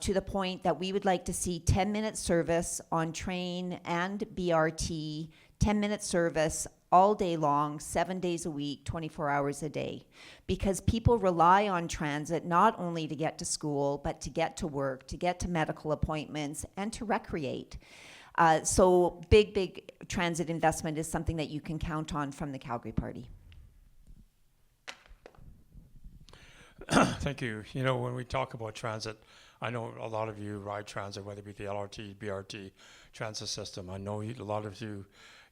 to the point that we would like to see 10-minute service on train and BRT, 10-minute service all day long, 7 days a week, 24 hours a day. Because people rely on transit not only to get to school, but to get to work, to get to medical appointments, and to recreate. So big transit investment is something that you can count on from the Calgary Party. Thank you. You know, when we talk about transit, I know a lot of you ride transit, whether it be the LRT, BRT transit system. I know a lot of you,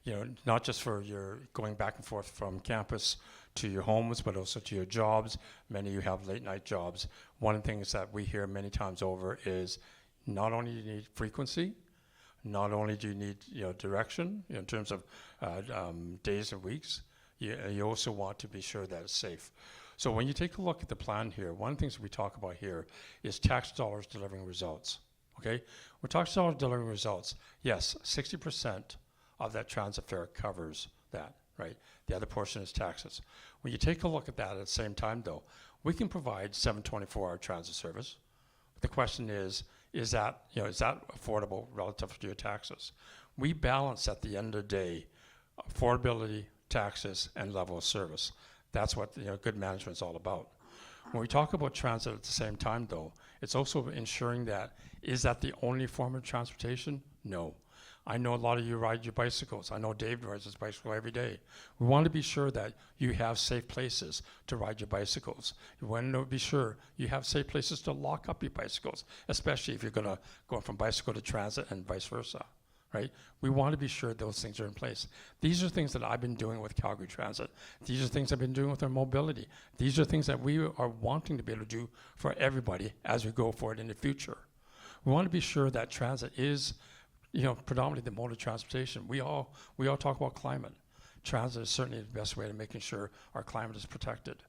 you know, not just for your going back and forth from campus to your homes, but also to your jobs. Many of you have late night jobs. One of the things that we hear many times over is not only do you need frequency, not only do you need, you know, direction, you know, in terms of days and weeks, you also want to be sure that it's safe. So when you take a look at the plan here, one of the things we talk about here is tax dollars delivering results, okay? We're tax dollars delivering results. Yes, 60% of that transit fare covers that, right? The other portion is taxes. When you take a look at that at the same time though, we can provide 724-hour transit service. The question is that, you know, is that affordable relative to your taxes? We balance at the end of the day affordability, taxes, and level of service. That's what, you know, good management is all about. When we talk about transit at the same time though, it's also ensuring that, is that the only form of transportation? No. I know a lot of you ride your bicycles. I know Dave rides his bicycle every day. We want to be sure that you have safe places to ride your bicycles. You want to be sure you have safe places to lock up your bicycles, especially if you're going to go from bicycle to transit and vice versa, right? We want to be sure those things are in place. These are things that I've been doing with Calgary Transit. These are things I've been doing with our mobility. These are things that we are wanting to be able to do for everybody as we go forward in the future. We want to be sure that transit is predominantly the mode of transportation. We all talk about climate. Transit is certainly the best way to making sure our climate is protected.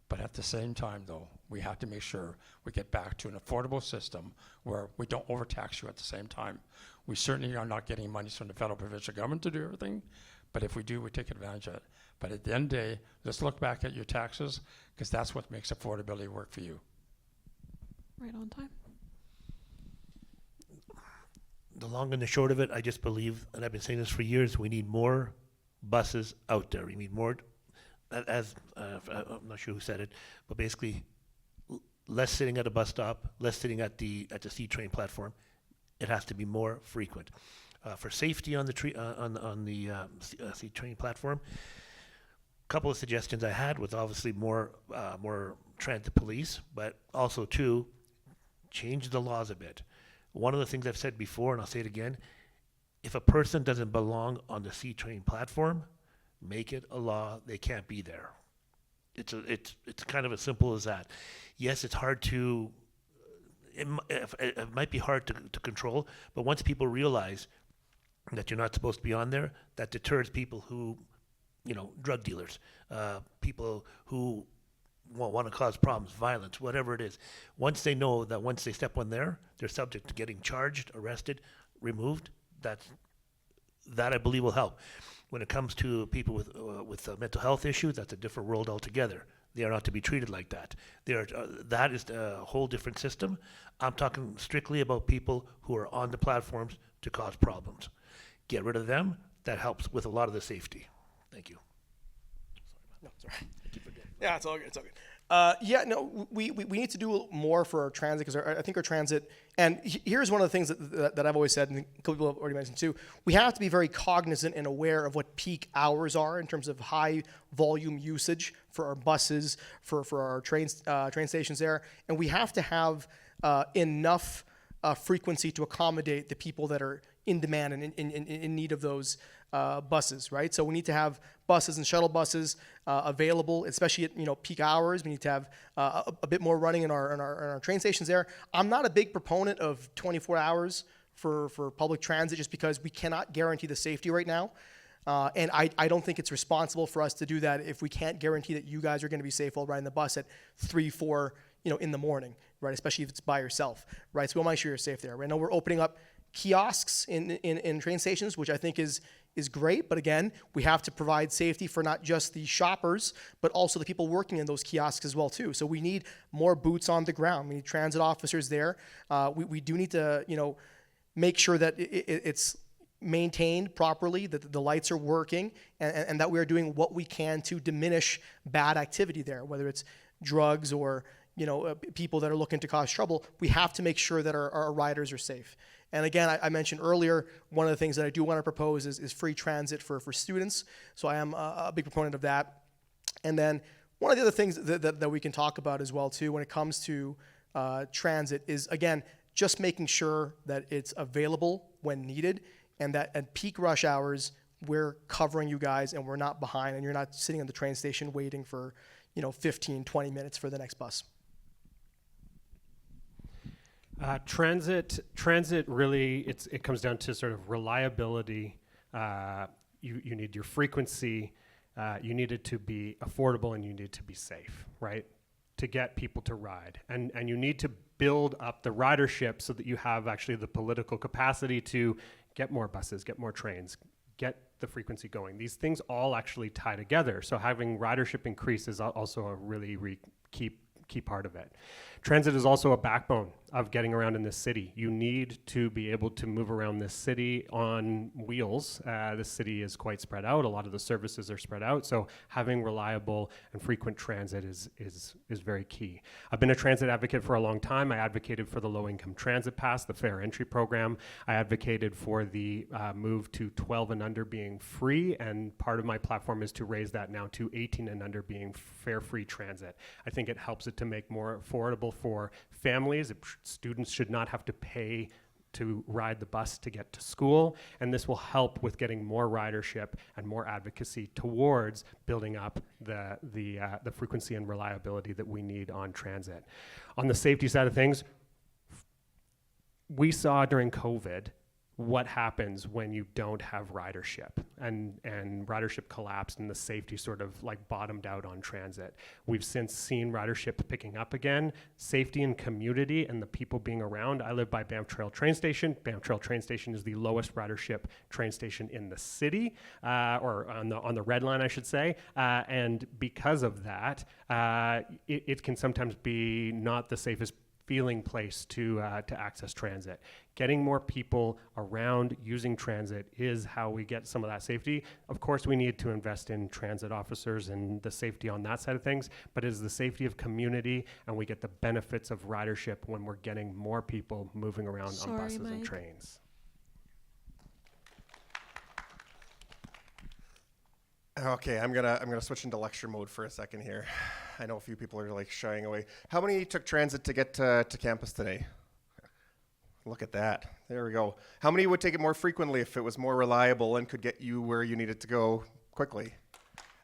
But at the same time, though, we have to make sure we get back to an affordable system where we don't overtax you at the same time. We certainly are not getting money from the federal provincial government to do everything, but if we do, we take advantage of it. But at the end of the day, let's look back at your taxes, because that's what makes affordability work for you. Right on time. The long and the short of it, I just believe, and I've been saying this for years, we need more buses out there. We need more, as I'm not sure who said it, but basically less sitting at a bus stop, less sitting at the C train platform. It has to be more frequent. For safety on the C train platform, a couple of suggestions I had was obviously more transit police, but also too, change the laws a bit. One of the things I've said before, and I'll say it again, if a person doesn't belong on the C train platform, make it a law they can't be there. It's kind of as simple as that. Yes, it's hard to, it might be hard to control, but once people realize that you're not supposed to be on there, that deters people who, drug dealers, people who want to cause problems, violence, whatever it is. Once they know that once they step on there, they're subject to getting charged, arrested, removed, that I believe will help. When it comes to people with mental health issues, that's a different world altogether. They are not to be treated like that. That is a whole different system. I'm talking strictly about people who are on the platforms to cause problems. Get rid of them. That helps with a lot of the safety. Thank you. No, it's all right. Yeah, it's all good. It's all good. We need to do more for our transit, because I think our transit, and here's one of the things that I've always said, and a couple people have already mentioned too, we have to be very cognizant and aware of what peak hours are in terms of high volume usage for our buses, for our train stations there, and we have to have enough frequency to accommodate the people that are in demand and in need of those buses, right? So we need to have buses and shuttle buses available, especially at peak hours. We need to have a bit more running in our train stations there. I'm not a big proponent of 24 hours for public transit, just because we cannot guarantee the safety right now. And I don't think it's responsible for us to do that if we can't guarantee that you guys are going to be safe while riding the bus at 3, 4, in the morning, right? Especially if it's by yourself, right? So we want to make sure you're safe there. Right now we're opening up kiosks in train stations, which I think is great, but again, we have to provide safety for not just the shoppers, but also the people working in those kiosks as well too. So we need more boots on the ground. We need transit officers there. We do need to, make sure that it's maintained properly, that the lights are working, and that we are doing what we can to diminish bad activity there, whether it's drugs or people that are looking to cause trouble. We have to make sure that our riders are safe. And again, I mentioned earlier, one of the things that I do want to propose is free transit for students. So I am a big proponent of that. And then one of the other things that we can talk about as well too when it comes to transit is, again, just making sure that it's available when needed, and that at peak rush hours, we're covering you guys and we're not behind, and you're not sitting at the train station waiting for 15, 20 minutes for the next bus. Transit really, it comes down to sort of reliability. You need your frequency, you need it to be affordable, and you need it to be safe, right? To get people to ride. And you need to build up the ridership so that you have actually the political capacity to get more buses, get more trains, get the frequency going. These things all actually tie together. So having ridership increase is also a really key part of it. Transit is also a backbone of getting around in this city. You need to be able to move around this city on wheels. This city is quite spread out. A lot of the services are spread out, so having reliable and frequent transit is very key. I've been a transit advocate for a long time. I advocated for the low-income transit pass, the fair entry program. I advocated for the move to 12 and under being free, and part of my platform is to raise that now to 18 and under being fare free transit. I think it helps it to make more affordable for families. Students should not have to pay to ride the bus to get to school, and this will help with getting more ridership and more advocacy towards building up the frequency and reliability that we need on transit. On the safety side of things, we saw during COVID what happens when you don't have ridership, and ridership collapsed and the safety sort of like bottomed out on transit. We've since seen ridership picking up again, safety and community and the people being around. I live by Banff Trail train station. Banff Trail train station is the lowest ridership train station in the city, or on the red line, I should say. And because of that, it can sometimes be not the safest feeling place to access transit. Getting more people around using transit is how we get some of that safety. Of course, we need to invest in transit officers and the safety on that side of things, but it is the safety of community, and we get the benefits of ridership when we're getting more people moving around on buses and trains. Okay, I'm gonna switch into lecture mode for a second here. I know a few people are like shying away. How many took transit to get to campus today? Look at that. There we go. How many would take it more frequently if it was more reliable and could get you where you needed to go quickly?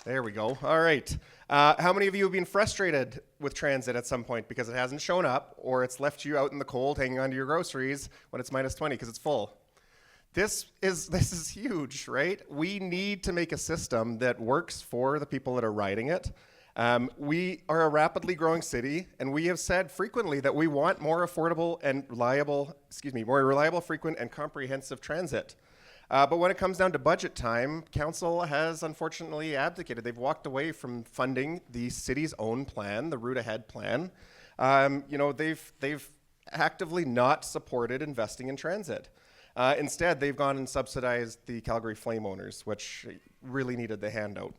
There we go. All right. How many of you have been frustrated with transit at some point because it hasn't shown up, or it's left you out in the cold hanging onto your groceries when it's minus 20 because it's full? This is huge, right? We need to make a system that works for the people that are riding it. We are a rapidly growing city, and we have said frequently that we want more affordable and more reliable, frequent, and comprehensive transit. But when it comes down to budget time, council has unfortunately abdicated. They've walked away from funding the city's own plan, the Route Ahead plan. They've actively not supported investing in transit. Instead, they've gone and subsidized the Calgary Flame owners, which really needed the handout.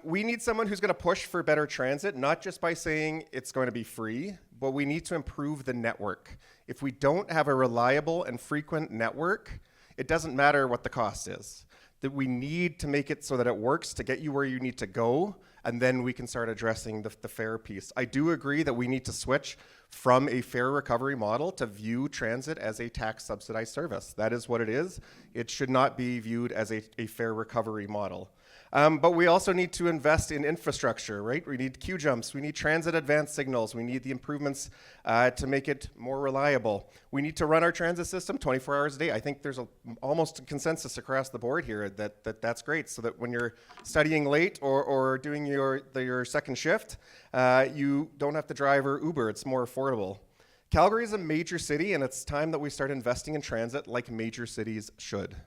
We need someone who's going to push for better transit, not just by saying it's going to be free, but we need to improve the network. If we don't have a reliable and frequent network, it doesn't matter what the cost is. That we need to make it so that it works to get you where you need to go, and then we can start addressing the fare piece. I do agree that we need to switch from a fare recovery model to view transit as a tax subsidized service. That is what it is. It should not be viewed as a fare recovery model. But we also need to invest in infrastructure, right? We need queue jumps, we need transit advanced signals, we need the improvements to make it more reliable. We need to run our transit system 24 hours a day. I think there's almost a consensus across the board here that's great, so that when you're studying late or doing your second shift, you don't have to drive or Uber, it's more affordable. Calgary is a major city, and it's time that we start investing in transit like major cities should.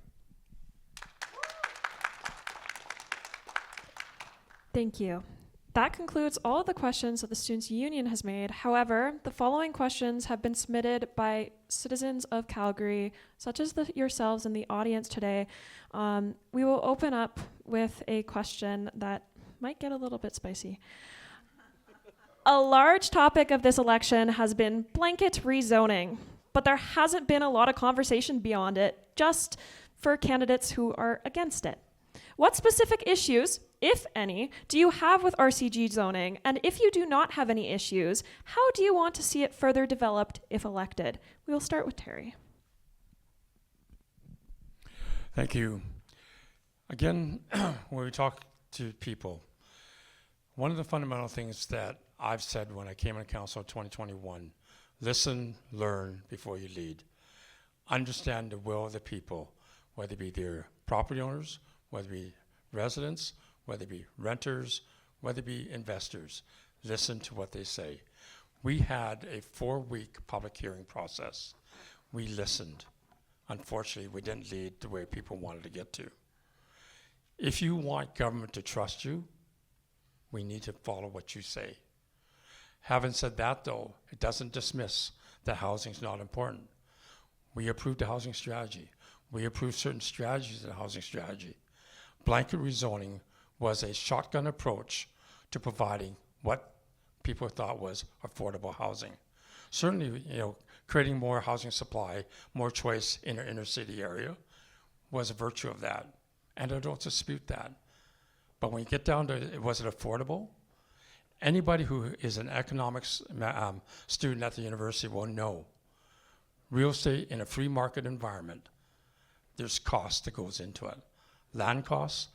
Thank you. That concludes all of the questions that the Students' Union has made. However, the following questions have been submitted by citizens of Calgary, such as yourselves in the audience today. We will open up with a question that might get a little bit spicy. A large topic of this election has been blanket rezoning, but there hasn't been a lot of conversation beyond it, just for candidates who are against it. What specific issues, if any, do you have with RCG zoning? And if you do not have any issues, how do you want to see it further developed if elected? We will start with Terry. Thank you. Again, when we talk to people, one of the fundamental things that I've said when I came on council in 2021, listen, learn before you lead. Understand the will of the people, whether it be their property owners, whether it be residents, whether it be renters, whether it be investors. Listen to what they say. We had a 4-week public hearing process. We listened. Unfortunately, we didn't lead the way people wanted to get to. If you want government to trust you, we need to follow what you say. Having said that, though, it doesn't dismiss that housing is not important. We approved a housing strategy. We approved certain strategies in the housing strategy. Blanket rezoning was a shotgun approach to providing what people thought was affordable housing. Certainly, creating more housing supply, more choice in our inner city area was a virtue of that, and I don't dispute that. But when you get down to, was it affordable? Anybody who is an economics student at the university will know. Real estate in a free market environment, there's cost that goes into it. Land costs,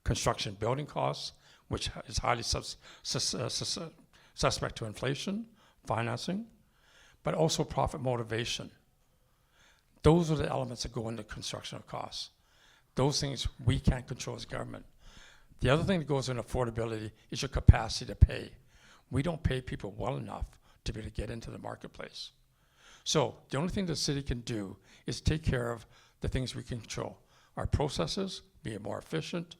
construction building costs, which is highly suspect to inflation, financing, but also profit motivation. Those are the elements that go into construction of costs. Those things we can't control as government. The other thing that goes in affordability is your capacity to pay. We don't pay people well enough to be able to get into the marketplace. So the only thing the city can do is take care of the things we can control. Our processes, be it more efficient,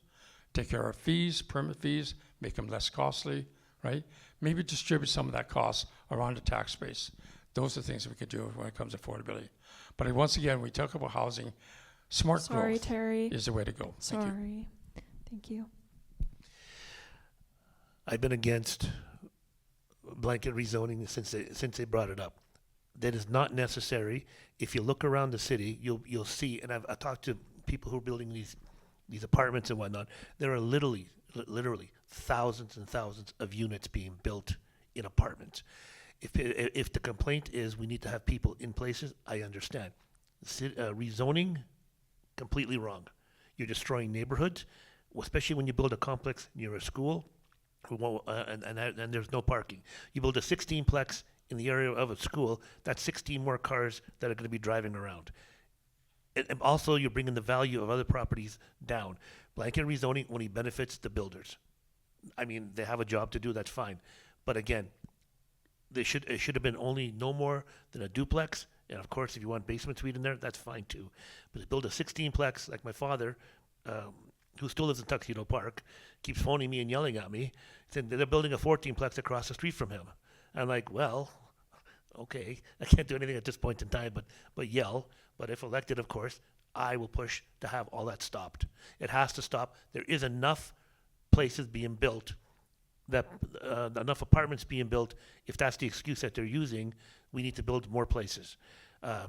take care of fees, permit fees, make them less costly, right? Maybe distribute some of that cost around the tax base. Those are the things that we could do when it comes to affordability. But once again, we talk about housing, smart Sorry, growth Terry. is the way to go. Thank you. Sorry. Thank you. I've been against blanket rezoning since they brought it up. That is not necessary. If you look around the city, you'll see, and I've talked to people who are building these apartments and whatnot. There are literally thousands and thousands of units being built in apartments. If the complaint is we need to have people in places, I understand. Rezoning, completely wrong. You're destroying neighborhoods, especially when you build a complex near a school, and there's no parking. You build a 16-plex in the area of a school, that's 16 more cars that are going to be driving around. And also, you're bringing the value of other properties down. Blanket rezoning only benefits the builders. I mean, they have a job to do, that's fine. But again, it should have been only no more than a duplex. And of course, if you want basement suite in there, that's fine too. But to build a 16-plex, like my father, who still lives in Tuxedo Park, keeps phoning me and yelling at me, saying they're building a 14-plex across the street from him. I'm like, well, okay, I can't do anything at this point in time but yell. But if elected, of course, I will push to have all that stopped. It has to stop. There is enough places being built, that enough apartments being built. If that's the excuse that they're using, we need to build more places. And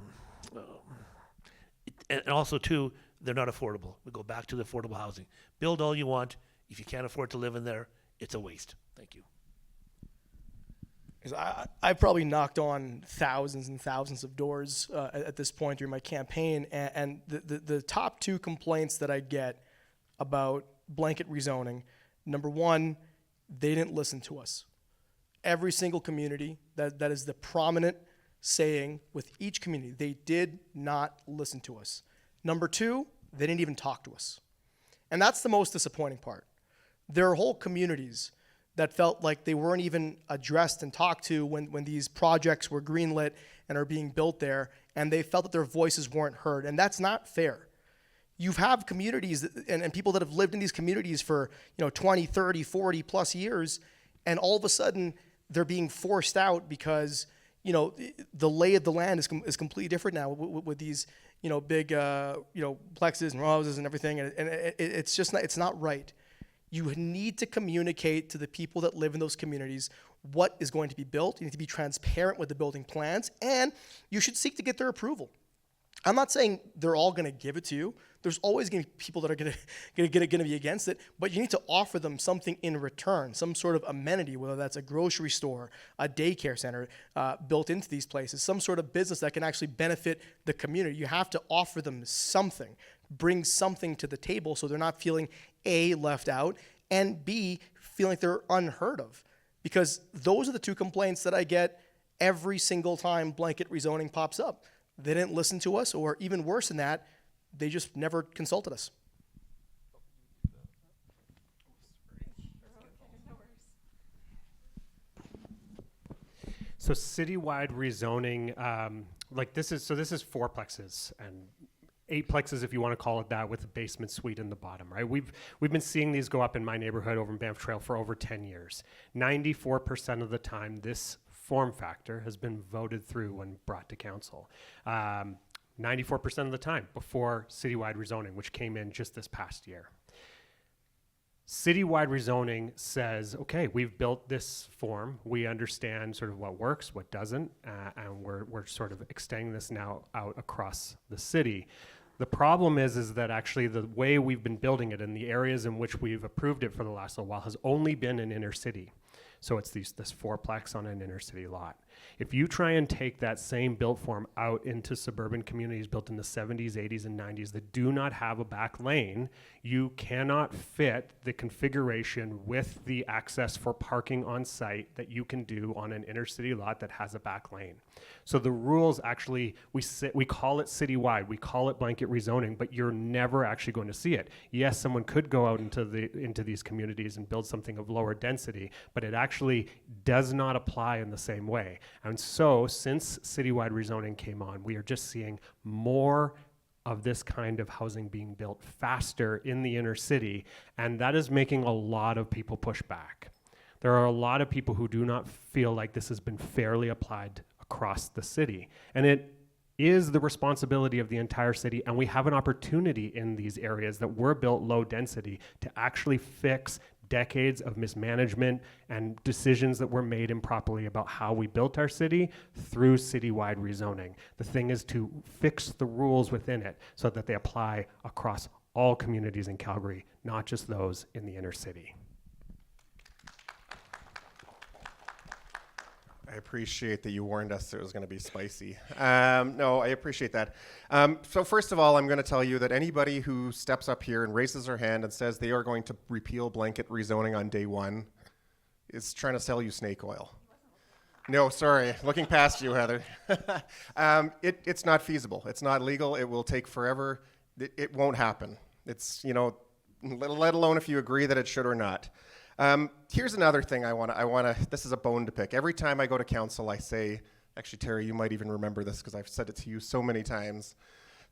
also, too, they're not affordable. We go back to the affordable housing. Build all you want. If you can't afford to live in there, it's a waste. Thank you. I've probably knocked on thousands and thousands of doors at this point during my campaign, and the top two complaints that I get about blanket rezoning, number one, they didn't listen to us. Every single community, that is the prominent saying with each community, they did not listen to us. Number two, they didn't even talk to us. And that's the most disappointing part. There are whole communities that felt like they weren't even addressed and talked to when these projects were greenlit and are being built there, and they felt that their voices weren't heard, and that's not fair. You have communities and people that have lived in these communities for 20, 30, 40 plus years, and all of a sudden they're being forced out because the lay of the land is completely different now with these big plexes and houses and everything, and it's just not right. You need to communicate to the people that live in those communities what is going to be built. You need to be transparent with the building plans, and you should seek to get their approval. I'm not saying they're all going to give it to you. There's always going to be people that are going to be against it, but you need to offer them something in return, some sort of amenity, whether that's a grocery store, a daycare center built into these places, some sort of business that can actually benefit the community. You have to offer them something, bring something to the table so they're not feeling A, left out, and B, feeling like they're unheard of. Because those are the two complaints that I get every single time blanket rezoning pops up. They didn't listen to us, or even worse than that, they just never consulted us. So citywide rezoning, this is fourplexes and eightplexes, if you want to call it that, with a basement suite in the bottom, right? We've been seeing these go up in my neighborhood over in Banff Trail for over 10 years. 94% of the time, this form factor has been voted through when brought to council. 94% of the time before citywide rezoning, which came in just this past year. Citywide rezoning says, okay, we've built this form. We understand sort of what works, what doesn't, and we're sort of extending this now out across the city. The problem is that actually the way we've been building it in the areas in which we've approved it for the last little while has only been in inner city. So it's this fourplex on an inner city lot. If you try and take that same built form out into suburban communities built in the 70s, 80s, and 90s that do not have a back lane, you cannot fit the configuration with the access for parking on site that you can do on an inner city lot that has a back lane. So the rules actually, we call it citywide, we call it blanket rezoning, but you're never actually going to see it. Yes, someone could go out into these communities and build something of lower density, but it actually does not apply in the same way. And so since citywide rezoning came on, we are just seeing more of this kind of housing being built faster in the inner city, and that is making a lot of people push back. There are a lot of people who do not feel like this has been fairly applied across the city, and it is the responsibility of the entire city, and we have an opportunity in these areas that were built low density to actually fix decades of mismanagement and decisions that were made improperly about how we built our city through citywide rezoning. The thing is to fix the rules within it so that they apply across all communities in Calgary, not just those in the inner city. I appreciate that you warned us it was going to be spicy. No, I appreciate that. So first of all, I'm going to tell you that anybody who steps up here and raises their hand and says they are going to repeal blanket rezoning on day one is trying to sell you snake oil. No, sorry, looking past you, Heather. It's not feasible. It's not legal. It will take forever. It won't happen. It's, you know, let alone if you agree that it should or not. Here's another thing this is a bone to pick. Every time I go to council, I say, actually, Terry, you might even remember this because I've said it to you so many times.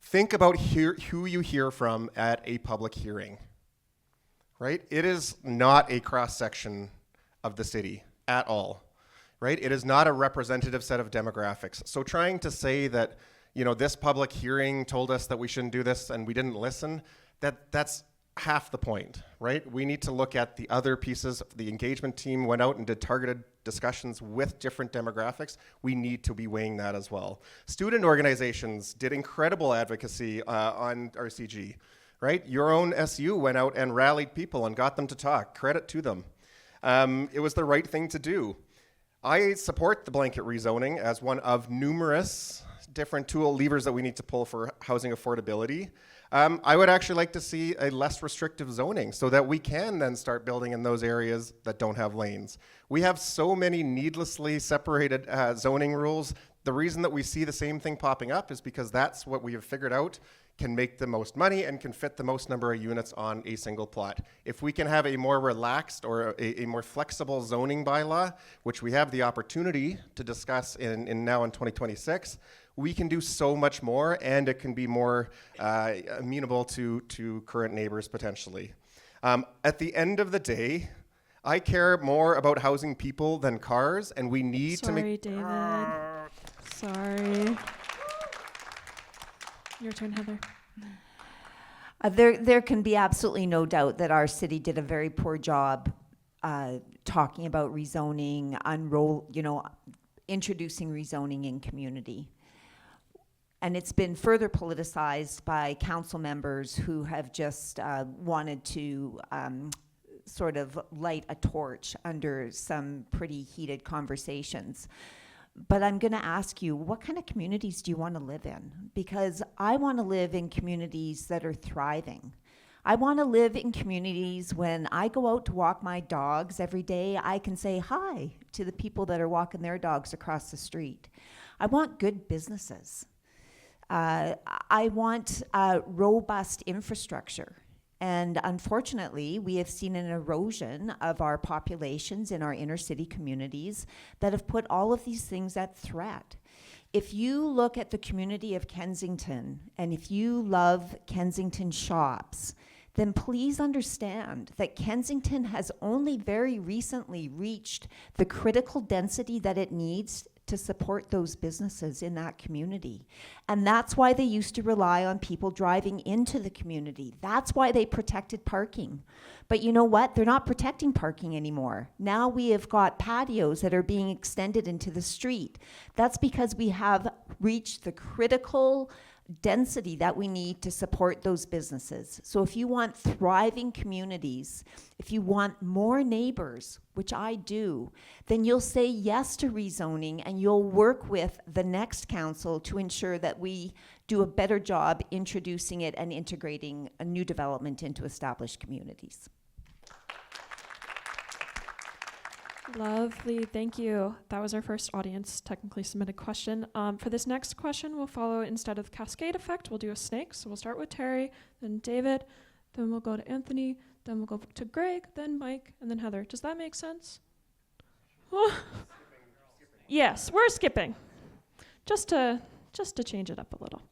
Think about who you hear from at a public hearing, right? It is not a cross-section of the city at all, right? It is not a representative set of demographics. So trying to say that, you know, this public hearing told us that we shouldn't do this and we didn't listen, that's half the point, right? We need to look at the other pieces. The engagement team went out and did targeted discussions with different demographics. We need to be weighing that as well. Student organizations did incredible advocacy on RCG, right? Your own SU went out and rallied people and got them to talk. Credit to them. It was the right thing to do. I support the blanket rezoning as one of numerous different tool levers that we need to pull for housing affordability. I would actually like to see a less restrictive zoning so that we can then start building in those areas that don't have lanes. We have so many needlessly separated zoning rules. The reason that we see the same thing popping up is because that's what we have figured out can make the most money and can fit the most number of units on a single plot. If we can have a more relaxed or a more flexible zoning bylaw, which we have the opportunity to discuss now in 2026, we can do so much more, and it can be more amenable to current neighbors potentially. At the end of the day, I care more about housing people than cars, and we need to make... Sorry, David. Sorry. Your turn, Heather. There can be absolutely no doubt that our city did a very poor job talking about rezoning, introducing rezoning in community. And it's been further politicized by council members who have just wanted to sort of light a torch under some pretty heated conversations. But I'm going to ask you, what kind of communities do you want to live in? Because I want to live in communities that are thriving. I want to live in communities when I go out to walk my dogs every day, I can say hi to the people that are walking their dogs across the street. I want good businesses. I want robust infrastructure. And unfortunately, we have seen an erosion of our populations in our inner city communities that have put all of these things at threat. If you look at the community of Kensington, and if you love Kensington shops, then please understand that Kensington has only very recently reached the critical density that it needs to support those businesses in that community. And that's why they used to rely on people driving into the community. That's why they protected parking. But you know what? They're not protecting parking anymore. Now we have got patios that are being extended into the street. That's because we have reached the critical density that we need to support those businesses. So if you want thriving communities, if you want more neighbors, which I do, then you'll say yes to rezoning and you'll work with the next council to ensure that we do a better job introducing it and integrating a new development into established communities. Lovely, thank you. That was our first audience technically submitted question. For this next question, we'll follow, instead of cascade effect, we'll do a snake. So we'll start with Terry, then David, then we'll go to Anthony, then we'll go to Greg, then Mike, and then Heather. Does that make sense? Yes, we're skipping. Just to change it up a little.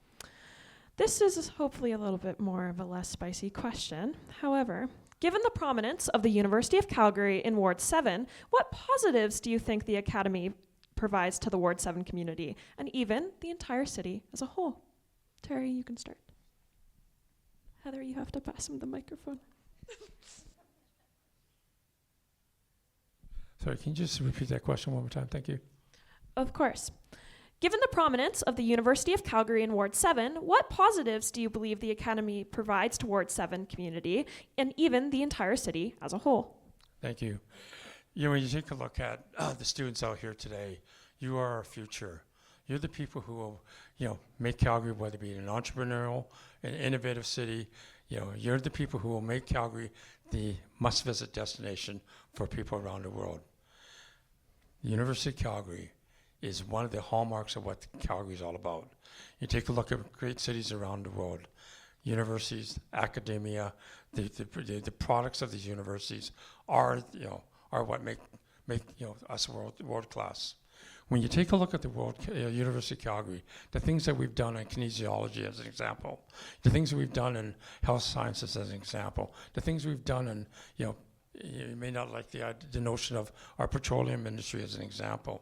This is hopefully a little bit more of a less spicy question. However, given the prominence of the University of Calgary in Ward 7, what positives do you think the Academy provides to the Ward 7 community, and even the entire city as a whole? Terry, you can start. Heather, you have to pass him the microphone. Sorry, can you just repeat that question one more time? Thank you. Of course. Given the prominence of the University of Calgary in Ward 7, what positives do you believe the Academy provides to Ward 7 community and even the entire city as a whole? Thank you. You know, when you take a look at the students out here today, you are our future. You're the people who will, make Calgary, whether it be an entrepreneurial, an innovative city, you're the people who will make Calgary the must-visit destination for people around the world. The University of Calgary is one of the hallmarks of what Calgary is all about. You take a look at great cities around the world, universities, academia, the products of these universities are what make us world class. When you take a look at the University of Calgary, the things that we've done in kinesiology as an example, the things that we've done in health sciences as an example, the things we've done in, you may not like the notion of our petroleum industry as an example.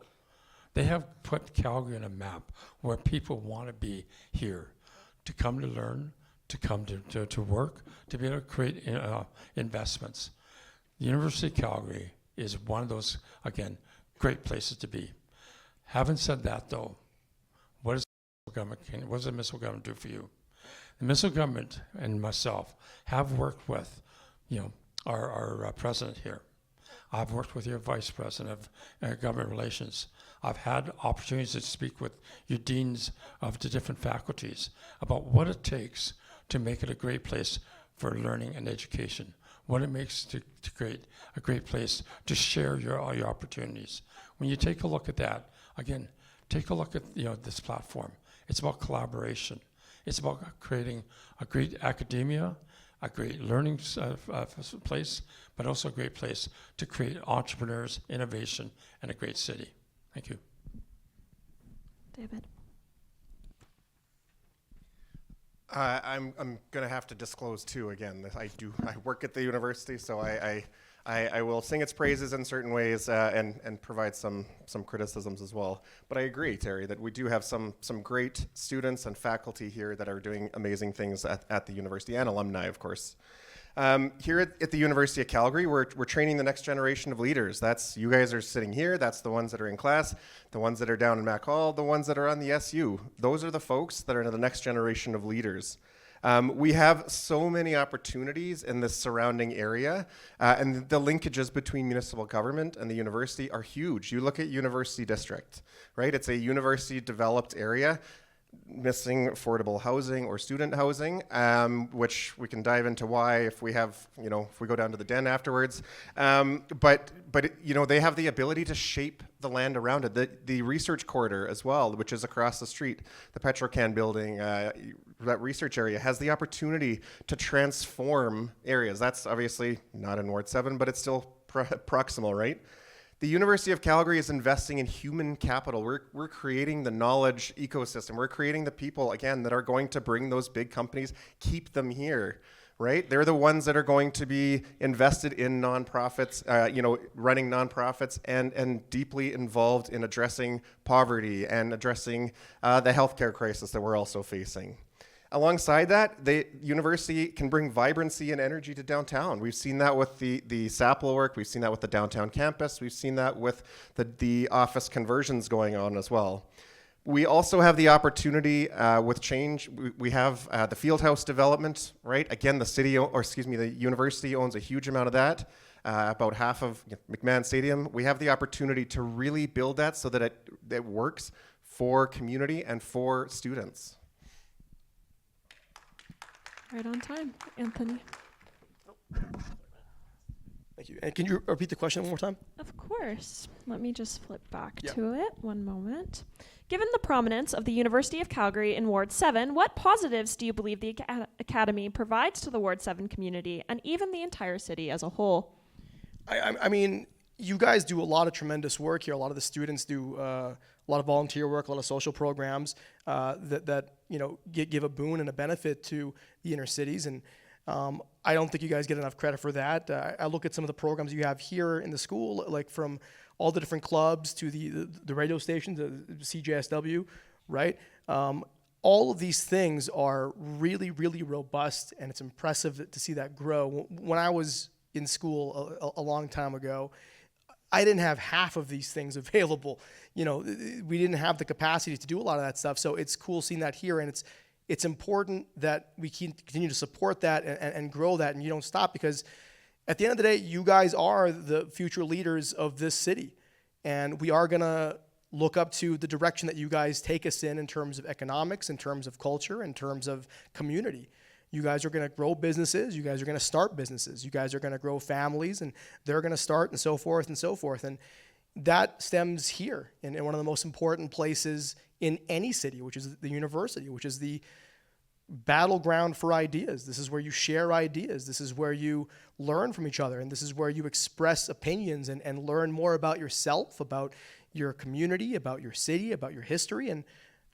They have put Calgary on a map where people want to be here, to come to learn, to come to work, to be able to create investments. The University of Calgary is one of those, again, great places to be. Having said that, though, what does the municipal government do for you? The municipal government and myself have worked with, our president here. I've worked with your vice president of government relations. I've had opportunities to speak with your deans of the different faculties about what it takes to make it a great place for learning and education, what it makes to create a great place to share all your opportunities. When you take a look at that, again, take a look at this platform. It's about collaboration. It's about creating a great academia, a great learning place, but also a great place to create entrepreneurs, innovation, and a great city. Thank you. David. I'm going to have to disclose too. Again, I work at the university, so I will sing its praises in certain ways and provide some criticisms as well. But I agree, Terry, that we do have some great students and faculty here that are doing amazing things at the university, and alumni, of course. Here at the University of Calgary, we're training the next generation of leaders. That's you guys are sitting here. That's the ones that are in class, the ones that are down in Mac Hall, the ones that are on the SU. Those are the folks that are the next generation of leaders. We have so many opportunities in this surrounding area, and the linkages between municipal government and the university are huge. You look at University District, right? It's a university-developed area, missing affordable housing or student housing, which we can dive into why if we have, if we go down to the den afterwards. But they have the ability to shape the land around it. The research corridor as well, which is across the street, the Petrocan building, that research area has the opportunity to transform areas. That's obviously not in Ward 7, but it's still proximal, right? The University of Calgary is investing in human capital. We're creating the knowledge ecosystem. We're creating the people, again, that are going to bring those big companies, keep them here, right? They're the ones that are going to be invested in nonprofits, running nonprofits and deeply involved in addressing poverty and addressing the healthcare crisis that we're also facing. Alongside that, the university can bring vibrancy and energy to downtown. We've seen that with the SAPL work. We've seen that with the downtown campus. We've seen that with the office conversions going on as well. We also have the opportunity with change. We have the Fieldhouse development, right? Again, the university owns a huge amount of that, about half of McMahon Stadium. We have the opportunity to really build that so that it works for community and for students. Right on time, Anthony. Thank you. And can you repeat the question one more time? Of course. Let me just flip back Yeah. to it. One moment. Given the prominence of the University of Calgary in Ward 7, what positives do you believe the Academy provides to the Ward 7 community and even the entire city as a whole? I mean, you guys do a lot of tremendous work here. A lot of the students do a lot of volunteer work, a lot of social programs that give a boon and a benefit to the inner cities. And I don't think you guys get enough credit for that. I look at some of the programs you have here in the school, like from all the different clubs to the radio station, the CJSW, right? All of these things are really, really robust, and it's impressive to see that grow. When I was in school a long time ago, I didn't have half of these things available. We didn't have the capacity to do a lot of that stuff. So it's cool seeing that here, and it's important that we continue to support that and grow that, and you don't stop, because at the end of the day, you guys are the future leaders of this city, and we are going to look up to the direction that you guys take us in terms of economics, in terms of culture, in terms of community. You guys are going to grow businesses. You guys are going to start businesses. You guys are going to grow families, and they're going to start, and so forth and so forth. And that stems here in one of the most important places in any city, which is the university, which is the battleground for ideas. This is where you share ideas. This is where you learn from each other, and this is where you express opinions and learn more about yourself, about your community, about your city, about your history, and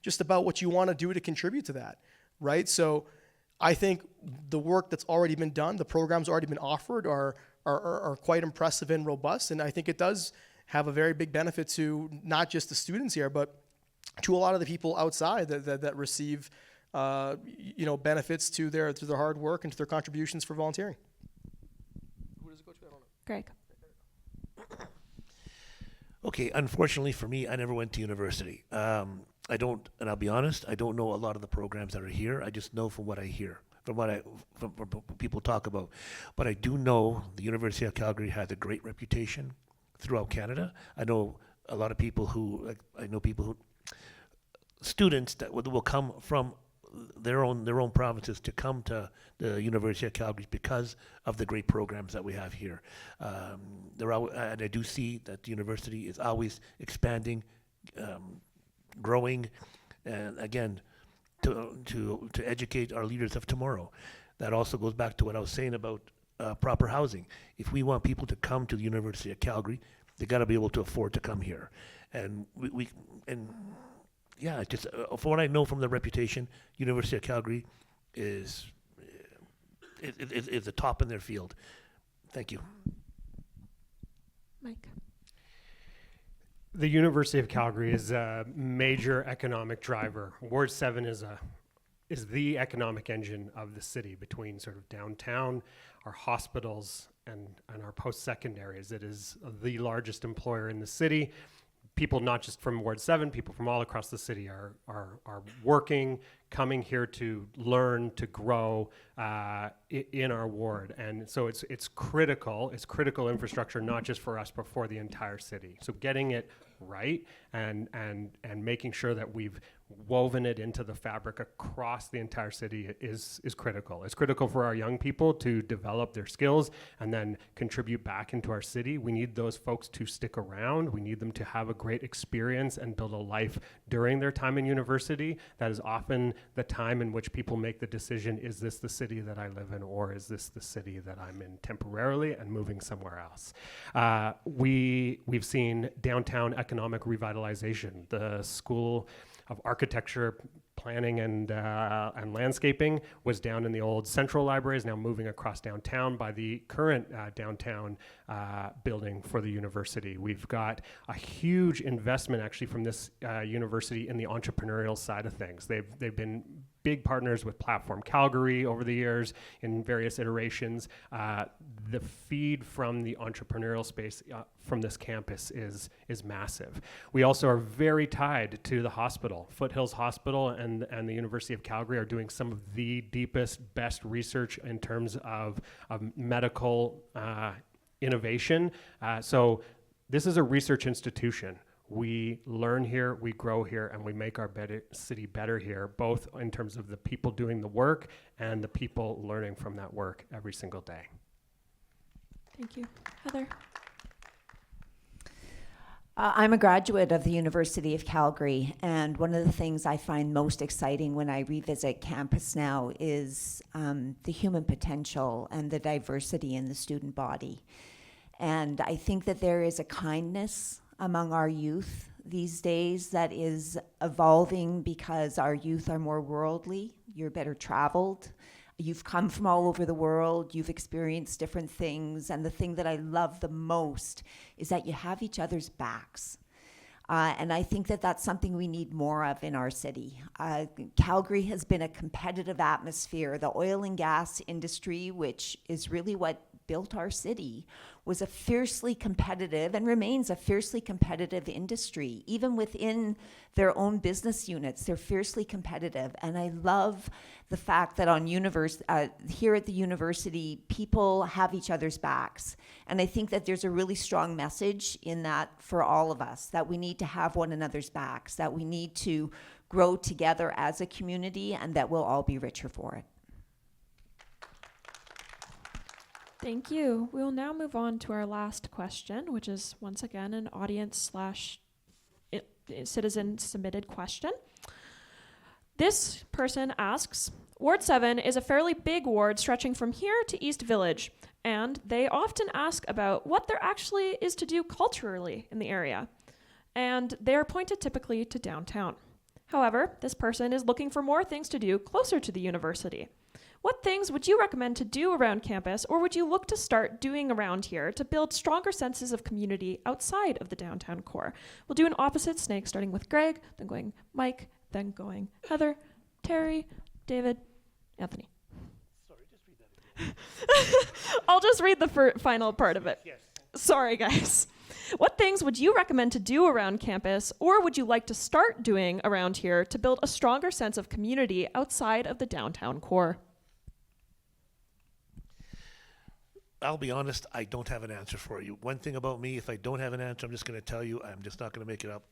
just about what you want to do to contribute to that, right? So I think the work that's already been done, the programs already been offered are quite impressive and robust, and I think it does have a very big benefit to not just the students here, but to a lot of the people outside that receive benefits to their hard work and to their contributions for volunteering. Who does it go to? I don't know. Greg. Okay, unfortunately for me, I never went to university. I don't, and I'll be honest, I don't know a lot of the programs that are here. I just know from what I hear, from what people talk about. But I do know the University of Calgary has a great reputation throughout Canada. I know a lot of people students that will come from their own provinces to come to the University of Calgary because of the great programs that we have here. And I do see that the university is always expanding, growing, and again, to educate our leaders of tomorrow. That also goes back to what I was saying about proper housing. If we want people to come to the University of Calgary, they got to be able to afford to come here, and just from what I know from the reputation, University of Calgary is the top in their field. Thank you. Mike. The University of Calgary is a major economic driver. Ward 7 is the economic engine of the city, between sort of downtown, our hospitals, and our post-secondaries. It is the largest employer in the city. People not just from Ward 7, people from all across the city are working, coming here to learn, to grow in our ward. And so it's critical infrastructure, not just for us, but for the entire city. So getting it right and making sure that we've woven it into the fabric across the entire city is critical. It's critical for our young people to develop their skills and then contribute back into our city. We need those folks to stick around. We need them to have a great experience and build a life during their time in university. That is often the time in which people make the decision, is this the city that I live in, or is this the city that I'm in temporarily and moving somewhere else? We've seen downtown economic revitalization. The School of Architecture, Planning, and Landscaping was down in the old Central Library, is now moving across downtown by the current downtown building for the university. We've got a huge investment actually from this university in the entrepreneurial side of things. They've been big partners with Platform Calgary over the years in various iterations. The feed from the entrepreneurial space from this campus is massive. We also are very tied to the hospital. Foothills Hospital and the University of Calgary are doing some of the deepest, best research in terms of medical innovation. So this is a research institution. We learn here, we grow here, and we make our city better here, both in terms of the people doing the work and the people learning from that work every single day. Thank you. Heather? I'm a graduate of the University of Calgary, and one of the things I find most exciting when I revisit campus now is the human potential and the diversity in the student body. And I think that there is a kindness among our youth these days that is evolving because our youth are more worldly, you're better traveled, you've come from all over the world, you've experienced different things, and the thing that I love the most is that you have each other's backs. And I think that that's something we need more of in our city. Calgary has been a competitive atmosphere. The oil and gas industry, which is really what built our city, was a fiercely competitive and remains a fiercely competitive industry. Even within their own business units, they're fiercely competitive. And I love the fact that on here at the university, people have each other's backs. And I think that there's a really strong message in that for all of us, that we need to have one another's backs, that we need to grow together as a community, and that we'll all be richer for it. Thank you. We will now move on to our last question, which is once again an audience / citizen submitted question. This person asks, Ward 7 is a fairly big ward stretching from here to East Village, and they often ask about what there actually is to do culturally in the area, and they are pointed typically to downtown. However, this person is looking for more things to do closer to the university. What things would you recommend to do around campus, or would you look to start doing around here to build stronger senses of community outside of the downtown core? We'll do an opposite snake, starting with Greg, then going Mike, then going Heather, Terry, David, Anthony. Sorry, just read that again. I'll just read the final part of it. Yes. Sorry, guys. What things would you recommend to do around campus, or would you like to start doing around here to build a stronger sense of community outside of the downtown core? I'll be honest, I don't have an answer for you. One thing about me, if I don't have an answer, I'm just going to tell you, I'm just not going to make it up.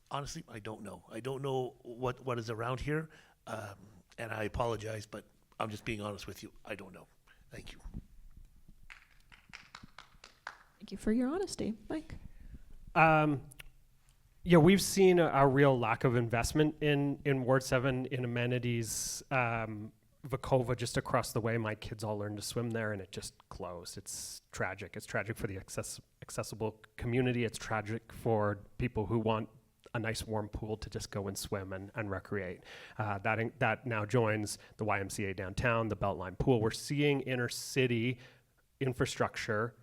Honestly, I don't know. I don't know what is around here, and I apologize, but I'm just being honest with you. I don't know. Thank you. Thank you for your honesty. Mike? Yeah, we've seen a real lack of investment in Ward 7 in amenities. Vekova just across the way, my kids all learned to swim there and it just closed. It's tragic. It's tragic for the accessible community. It's tragic for people who want a nice warm pool to just go and swim and recreate. That now joins the YMCA downtown, the Beltline pool. We're seeing inner city infrastructure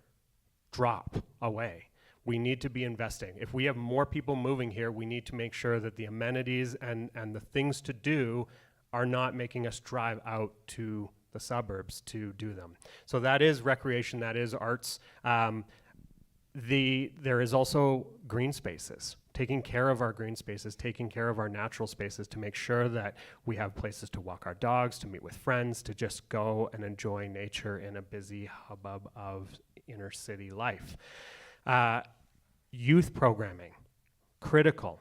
drop away. We need to be investing. If we have more people moving here, we need to make sure that the amenities and the things to do are not making us drive out to the suburbs to do them. So that is recreation, that is arts. There is also green spaces, taking care of our green spaces, taking care of our natural spaces to make sure that we have places to walk our dogs, to meet with friends, to just go and enjoy nature in a busy hubbub of inner city life. Youth programming, critical.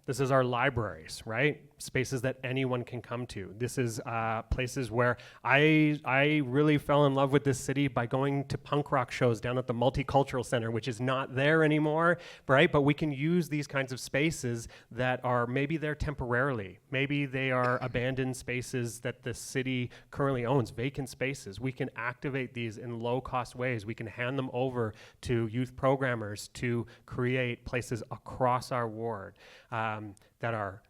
This is our libraries, right? Spaces that anyone can come to. This is places where I really fell in love with this city by going to punk rock shows down at the Multicultural Center, which is not there anymore, right? But we can use these kinds of spaces that are maybe there temporarily. Maybe they are abandoned spaces that the city currently owns, vacant spaces. We can activate these in low-cost ways. We can hand them over to youth programmers to create places across our ward that are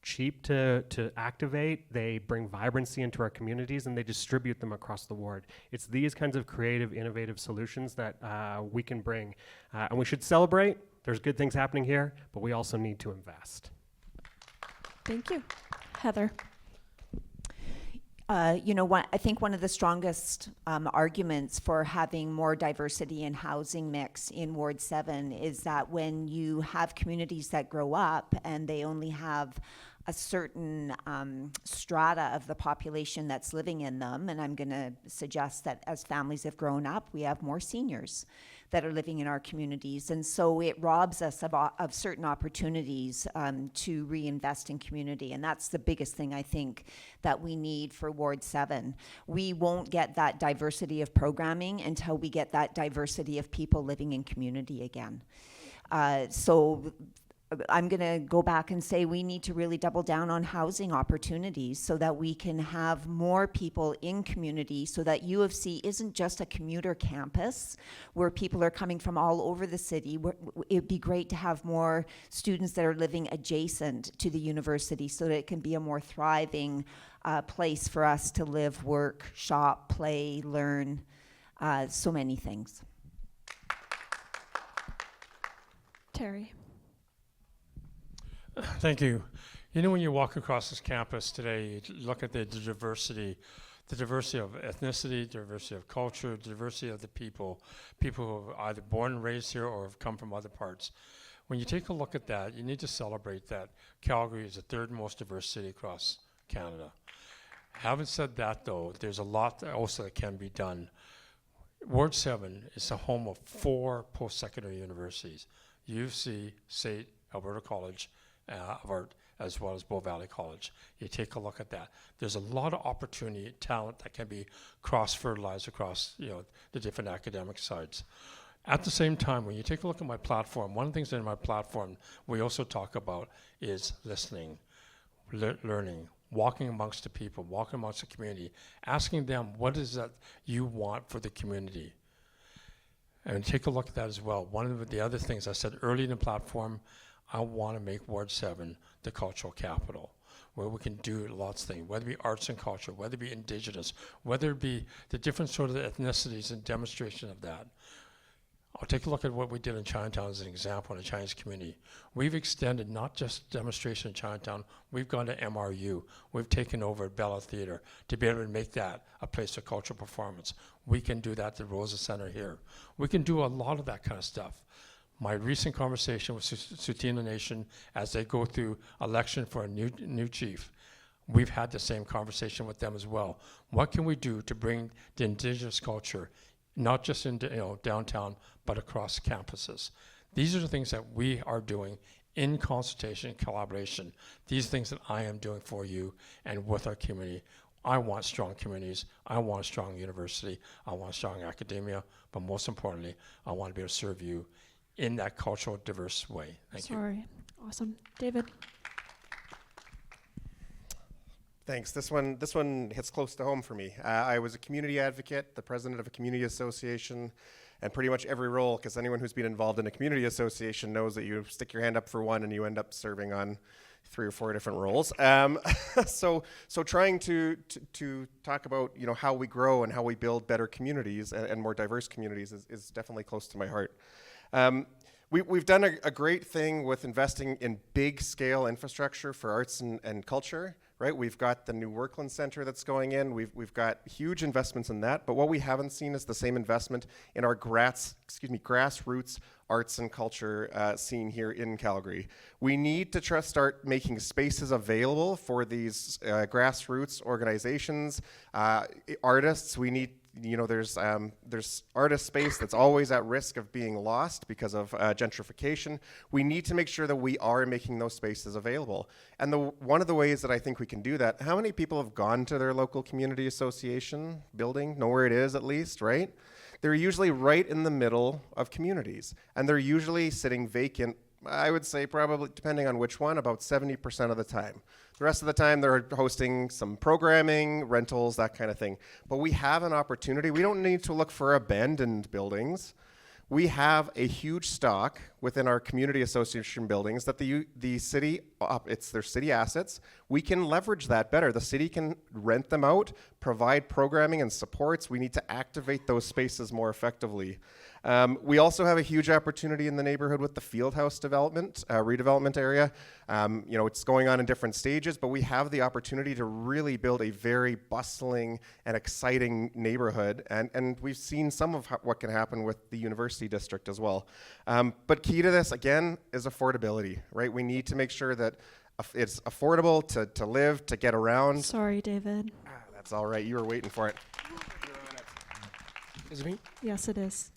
cheap to activate. They bring vibrancy into our communities and they distribute them across the ward. It's these kinds of creative, innovative solutions that we can bring. And we should celebrate. There's good things happening here, but we also need to invest. Thank you. Heather. I think one of the strongest arguments for having more diversity in housing mix in Ward 7 is that when you have communities that grow up and they only have a certain strata of the population that's living in them, and I'm going to suggest that as families have grown up, we have more seniors that are living in our communities, and so it robs us of certain opportunities to reinvest in community, and that's the biggest thing I think that we need for Ward 7. We won't get that diversity of programming until we get that diversity of people living in community again. So I'm going to go back and say we need to really double down on housing opportunities so that we can have more people in community, so that U of C isn't just a commuter campus where people are coming from all over the city. It'd be great to have more students that are living adjacent to the university so that it can be a more thriving place for us to live, work, shop, play, learn, so many things. Terry. Thank you. You know, when you walk across this campus today, you look at the diversity of ethnicity, diversity of culture, diversity of the people who are either born and raised here or have come from other parts. When you take a look at that, you need to celebrate that Calgary is the third most diverse city across Canada. Having said that, though, there's a lot also that can be done. Ward 7 is the home of 4 post-secondary universities: U of C, SAIT, Alberta College of Art, as well as Bow Valley College. You take a look at that. There's a lot of opportunity, talent that can be cross-fertilized across the different academic sides. At the same time, when you take a look at my platform, one of the things in my platform we also talk about is listening, learning, walking amongst the people, walking amongst the community, asking them what is that you want for the community. And take a look at that as well. One of the other things I said early in the platform, I want to make Ward 7 the cultural capital, where we can do lots of things, whether it be arts and culture, whether it be Indigenous, whether it be the different sort of ethnicities and demonstration of that. I'll take a look at what we did in Chinatown as an example in the Chinese community. We've extended not just demonstration in Chinatown, we've gone to MRU. We've taken over Bella Theatre to be able to make that a place of cultural performance. We can do that at the Rosa Center here. We can do a lot of that kind of stuff. My recent conversation with Tsuut'ina Nation as they go through election for a new chief, we've had the same conversation with them as well. What can we do to bring the Indigenous culture, not just in downtown, but across campuses? These are the things that we are doing in consultation and collaboration. These things that I am doing for you and with our community. I want strong communities. I want a strong university. I want strong academia. But most importantly, I want to be able to serve you in that cultural, diverse way. Thank you. Sorry. Awesome. David. Thanks. This one hits close to home for me. I was a community advocate, the president of a community association, and pretty much every role, because anyone who's been involved in a community association knows that you stick your hand up for one and you end up serving on 3 or 4 different roles. So trying to talk about how we grow and how we build better communities and more diverse communities is definitely close to my heart. We've done a great thing with investing in big scale infrastructure for arts and culture, right? We've got the new Workland Center that's going in. We've got huge investments in that, but what we haven't seen is the same investment in our grassroots arts and culture scene here in Calgary. We need to start making spaces available for these grassroots organizations, artists. We need there's artist space that's always at risk of being lost because of gentrification. We need to make sure that we are making those spaces available. And one of the ways that I think we can do that, how many people have gone to their local community association building, know where it is at least, right? They're usually right in the middle of communities, and they're usually sitting vacant, I would say probably, depending on which one, about 70% of the time. The rest of the time, they're hosting some programming, rentals, that kind of thing. But we have an opportunity. We don't need to look for abandoned buildings. We have a huge stock within our community association buildings that the city, it's their city assets. we can leverage that better. The city can rent them out, provide programming and supports. We need to activate those spaces more effectively. We also have a huge opportunity in the neighborhood with the Fieldhouse development, redevelopment area. It's going on in different stages, but we have the opportunity to really build a very bustling and exciting neighborhood. And we've seen some of what can happen with the university district as well. But key to this, again, is affordability, right? We need to make sure that it's affordable to live, to get around. Sorry, David. That's all right. You were waiting for it. Is it me? Yes, it is.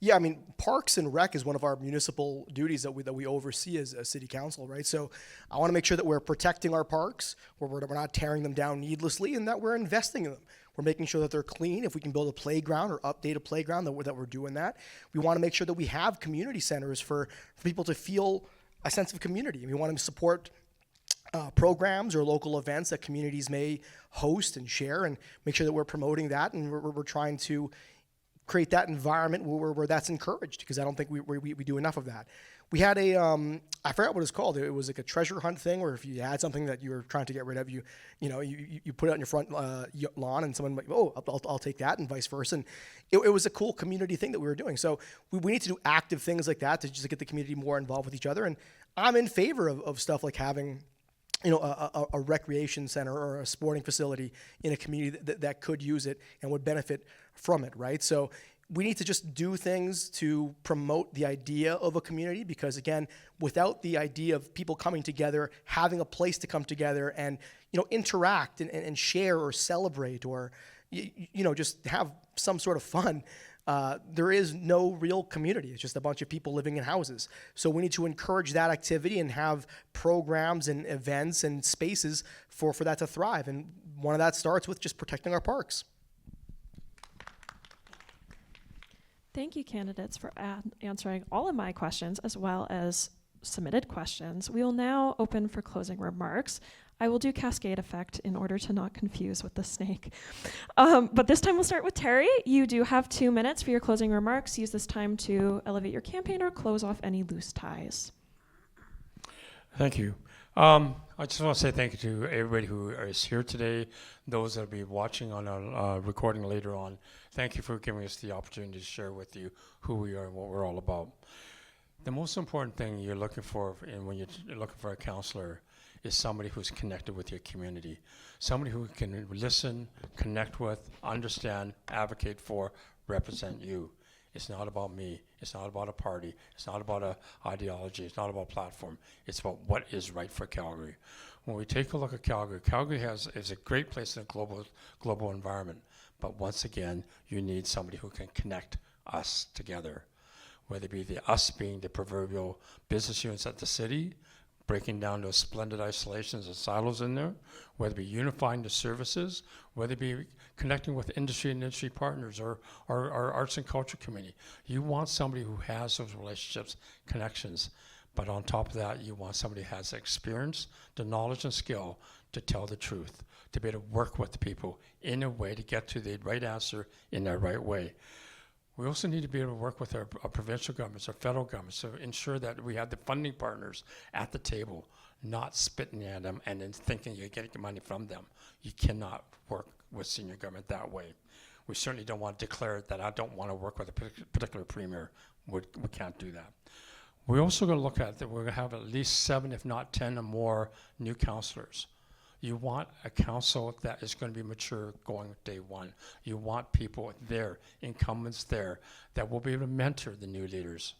Yeah, I mean, Parks and Rec is one of our municipal duties that we oversee as a city council, right? So I want to make sure that we're protecting our parks, where we're not tearing them down needlessly, and that we're investing in them. We're making sure that they're clean. If we can build a playground or update a playground, that we're doing that. We want to make sure that we have community centers for people to feel a sense of community. We want to support programs or local events that communities may host and share, and make sure that we're promoting that, and we're trying to create that environment where that's encouraged, because I don't think we do enough of that. We had I forgot what it's called. It was like a treasure hunt thing, where if you had something that you were trying to get rid of, you put it on your front lawn, and someone might, I'll take that, and vice versa. And it was a cool community thing that we were doing. So we need to do active things like that to just get the community more involved with each other. And I'm in favor of stuff like having a recreation center or a sporting facility in a community that could use it and would benefit from it, right? So we need to just do things to promote the idea of a community, because again, without the idea of people coming together, having a place to come together and interact and share or celebrate or just have some sort of fun, there is no real community. It's just a bunch of people living in houses. So we need to encourage that activity and have programs and events and spaces for that to thrive. And one of that starts with just protecting our parks. Thank you, candidates, for answering all of my questions as well as submitted questions. We will now open for closing remarks. I will do cascade effect in order to not confuse with the snake. But this time we'll start with Terry. You do have 2 minutes for your closing remarks. Use this time to elevate your campaign or close off any loose ties. Thank you. I just want to say thank you to everybody who is here today, those that will be watching on a recording later on. Thank you for giving us the opportunity to share with you who we are and what we're all about. The most important thing you're looking for when you're looking for a counselor is somebody who's connected with your community, somebody who can listen, connect with, understand, advocate for, represent you. It's not about me. It's not about a party. It's not about an ideology. It's not about a platform. It's about what is right for Calgary. When we take a look at Calgary, Calgary is a great place in a global environment. But once again, you need somebody who can connect us together, whether it be us being the proverbial business units at the city, breaking down those splendid isolations and silos in there, whether it be unifying the services, whether it be connecting with industry and industry partners or our arts and culture committee. You want somebody who has those relationships, connections, but on top of that, you want somebody who has the experience, the knowledge and skill to tell the truth, to be able to work with the people in a way to get to the right answer in the right way. We also need to be able to work with our provincial governments, our federal governments, to ensure that we have the funding partners at the table, not spitting at them and then thinking you're getting money from them. You cannot work with senior government that way. We certainly don't want to declare that I don't want to work with a particular premier. We can't do that. We're also going to look at that we're going to have at least 7, if not 10 or more new councillors. You want a council that is going to be mature going day one. You want people there, incumbents there, that will be able to mentor the new leaders.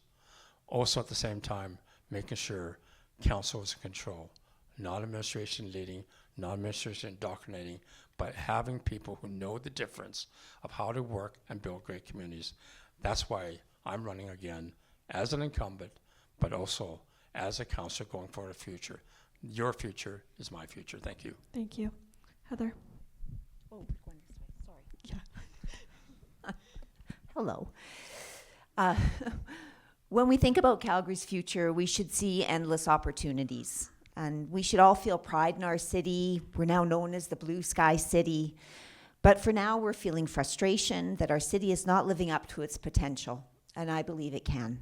Also at the same time, making sure council is in control, not administration leading, not administration indoctrinating, but having people who know the difference of how to work and build great communities. That's why I'm running again as an incumbent, but also as a councillor going for the future. Your future is my future. Thank you. Thank you. Heather. Oh, going this way. Sorry. Yeah. Hello. When we think about Calgary's future, we should see endless opportunities. And we should all feel pride in our city. We're now known as the Blue Sky City. But for now, we're feeling frustration that our city is not living up to its potential. And I believe it can.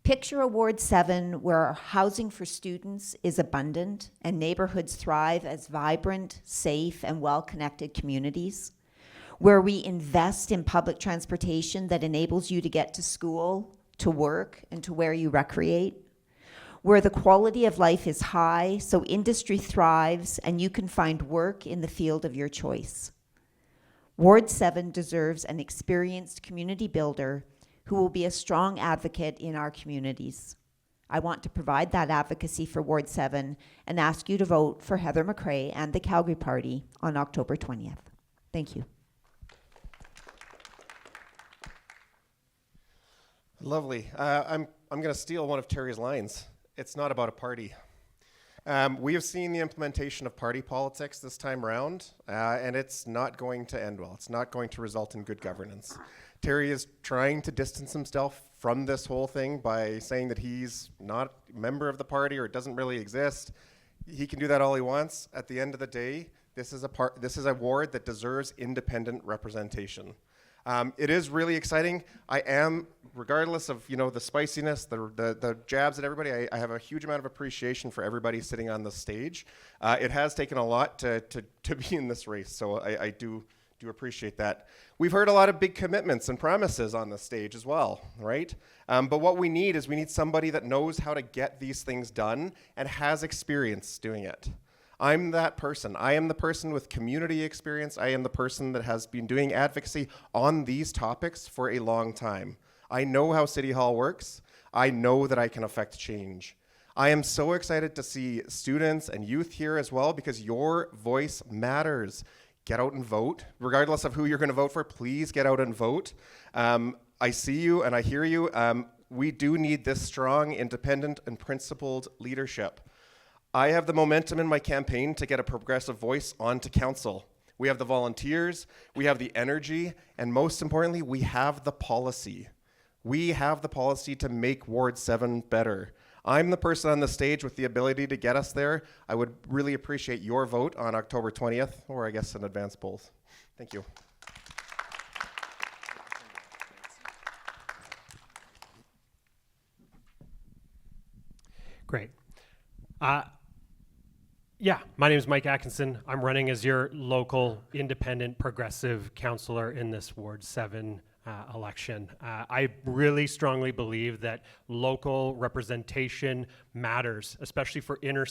Picture a Ward 7 where housing for students is abundant and neighborhoods thrive as vibrant, safe, and well-connected communities, where we invest in public transportation that enables you to get to school, to work, and to where you recreate, where the quality of life is high so industry thrives and you can find work in the field of your choice. Ward 7 deserves an experienced community builder who will be a strong advocate in our communities. I want to provide that advocacy for Ward 7 and ask you to vote for Heather McRae and the Calgary Party on October 20th. Thank you. Lovely. I'm going to steal one of Terry's lines. It's not about a party. We have seen the implementation of party politics this time around, and it's not going to end well. It's not going to result in good governance. Terry is trying to distance himself from this whole thing by saying that he's not a member of the party or it doesn't really exist. He can do that all he wants. At the end of the day, this is a ward that deserves independent representation. It is really exciting. I am, regardless of the spiciness, the jabs at everybody, I have a huge amount of appreciation for everybody sitting on the stage. It has taken a lot to be in this race, so I do appreciate that. We've heard a lot of big commitments and promises on the stage as well, right? But what we need somebody that knows how to get these things done and has experience doing it. I'm that person. I am the person with community experience. I am the person that has been doing advocacy on these topics for a long time. I know how City Hall works. I know that I can affect change. I am so excited to see students and youth here as well because your voice matters. Get out and vote. Regardless of who you're going to vote for, please get out and vote. I see you and I hear you. We do need this strong, independent, and principled leadership. I have the momentum in my campaign to get a progressive voice onto council. We have the volunteers, we have the energy, and most importantly, we have the policy. We have the policy to make Ward 7 better. I'm the person on the stage with the ability to get us there. I would really appreciate your vote on October 20th, or I guess in advance polls. Thank you. Great. Yeah, my name is Mike Atkinson. I'm running as your local independent progressive councillor in this Ward 7 election. I really strongly believe that local representation matters, especially for our inner